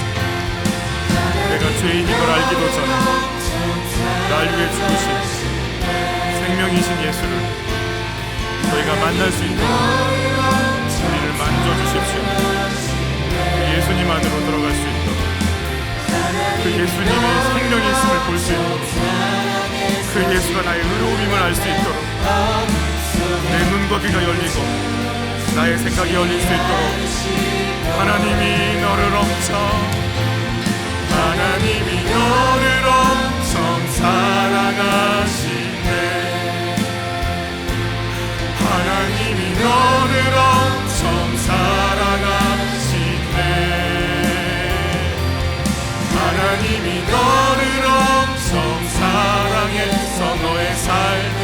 내가 죄인인 걸 알기도 전에 날 위해 죽으신 생명이신 예수를 저희가 만날 수 있도록 우리를 만져주십시오. 그 예수님 안으로 들어갈 수 있도록, 그 예수님의 생명이 있음을 볼 수 있도록, 그 예수가 나의 의로움임을 알 수 있도록 내 눈과 귀가 열리고 나의 생각이 열릴 수 있도록 하나님이 너를 엄청 사랑하시네. 하나님이 너를 엄청 사랑하시네. 하나님이 너를 엄청 사랑해서 너의 삶을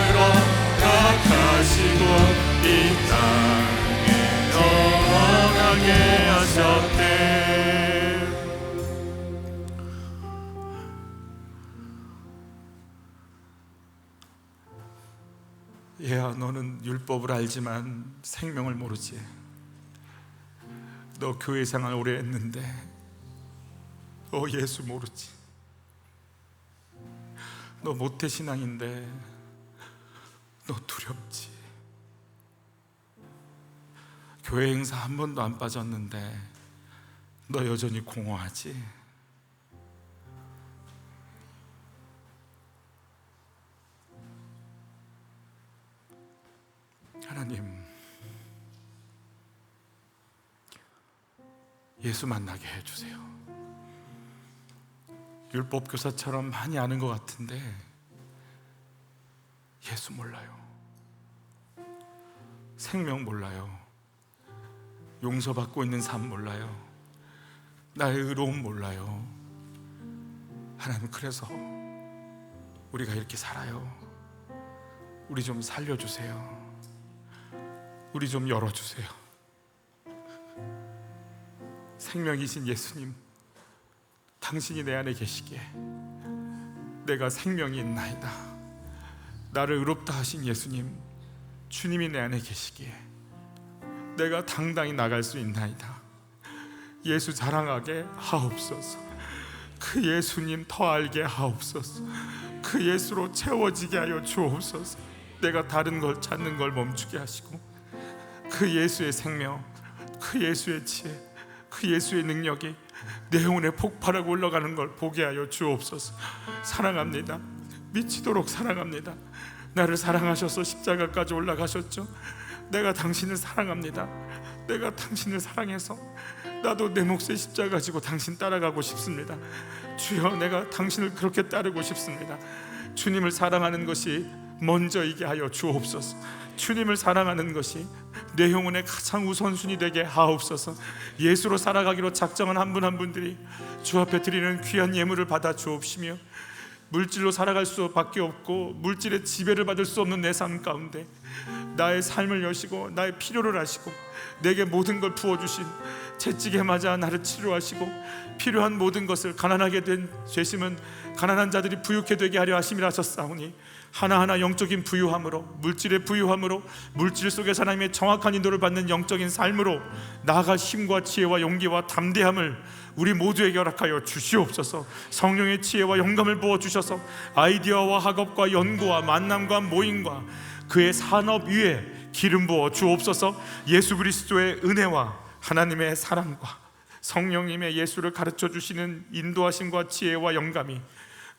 허락하시고 이 땅에 영원하게 하셨네. 얘야, 너는 율법을 알지만 생명을 모르지. 너 교회 생활 오래 했는데 너 예수 모르지. 너 모태신앙인데 너 두렵지. 교회 행사 한 번도 안 빠졌는데 너 여전히 공허하지. 하나님, 예수 만나게 해주세요. 율법 교사처럼 많이 아는 것 같은데 예수 몰라요. 생명 몰라요. 용서받고 있는 삶 몰라요. 나의 의로움 몰라요. 하나님, 그래서 우리가 이렇게 살아요. 우리 좀 살려주세요. 우리 좀 열어주세요. 생명이신 예수님, 당신이 내 안에 계시기에 내가 생명이 있나이다. 나를 의롭다 하신 예수님, 주님이 내 안에 계시기에 내가 당당히 나갈 수 있나이다. 예수 자랑하게 하옵소서. 그 예수님 더 알게 하옵소서. 그 예수로 채워지게 하여 주옵소서. 내가 다른 걸 찾는 걸 멈추게 하시고 그 예수의 생명, 그 예수의 지혜, 그 예수의 능력이 내 영혼에 폭발하고 올라가는 걸 보게 하여 주옵소서. 사랑합니다. 미치도록 사랑합니다. 나를 사랑하셔서 십자가까지 올라가셨죠. 내가 당신을 사랑합니다. 내가 당신을 사랑해서 나도 내 몫의 십자가 지고 당신 따라가고 싶습니다. 주여, 내가 당신을 그렇게 따르고 싶습니다. 주님을 사랑하는 것이 먼저이게 하여 주옵소서. 주님을 사랑하는 것이 내 영혼의 가장 우선순위 되게 하옵소서. 예수로 살아가기로 작정한 한 분 한 분들이 주 앞에 드리는 귀한 예물을 받아 주옵시며, 물질로 살아갈 수밖에 없고 물질의 지배를 받을 수 없는 내 삶 가운데 나의 삶을 여시고 나의 필요를 아시고 내게 모든 걸 부어주신, 채찍에 맞아 나를 치료하시고 필요한 모든 것을 가난하게 된 죄심은 가난한 자들이 부유케 되게 하려 하심이라 하셨사오니, 하나하나 영적인 부유함으로, 물질의 부유함으로, 물질 속에서 하나님의 정확한 인도를 받는 영적인 삶으로 나아갈 힘과 지혜와 용기와 담대함을 우리 모두에게 허락하여 주시옵소서. 성령의 지혜와 영감을 부어주셔서 아이디어와 학업과 연구와 만남과 모임과 그의 산업 위에 기름 부어 주옵소서. 예수 그리스도의 은혜와 하나님의 사랑과 성령님의 예수를 가르쳐 주시는 인도하심과 지혜와 영감이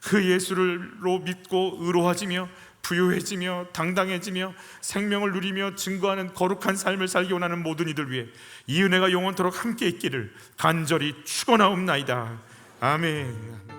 그 예수로 믿고 의로워지며 부유해지며 당당해지며 생명을 누리며 증거하는 거룩한 삶을 살기 원하는 모든 이들 위해 이 은혜가 영원토록 함께 있기를 간절히 축원하옵나이다. 아멘.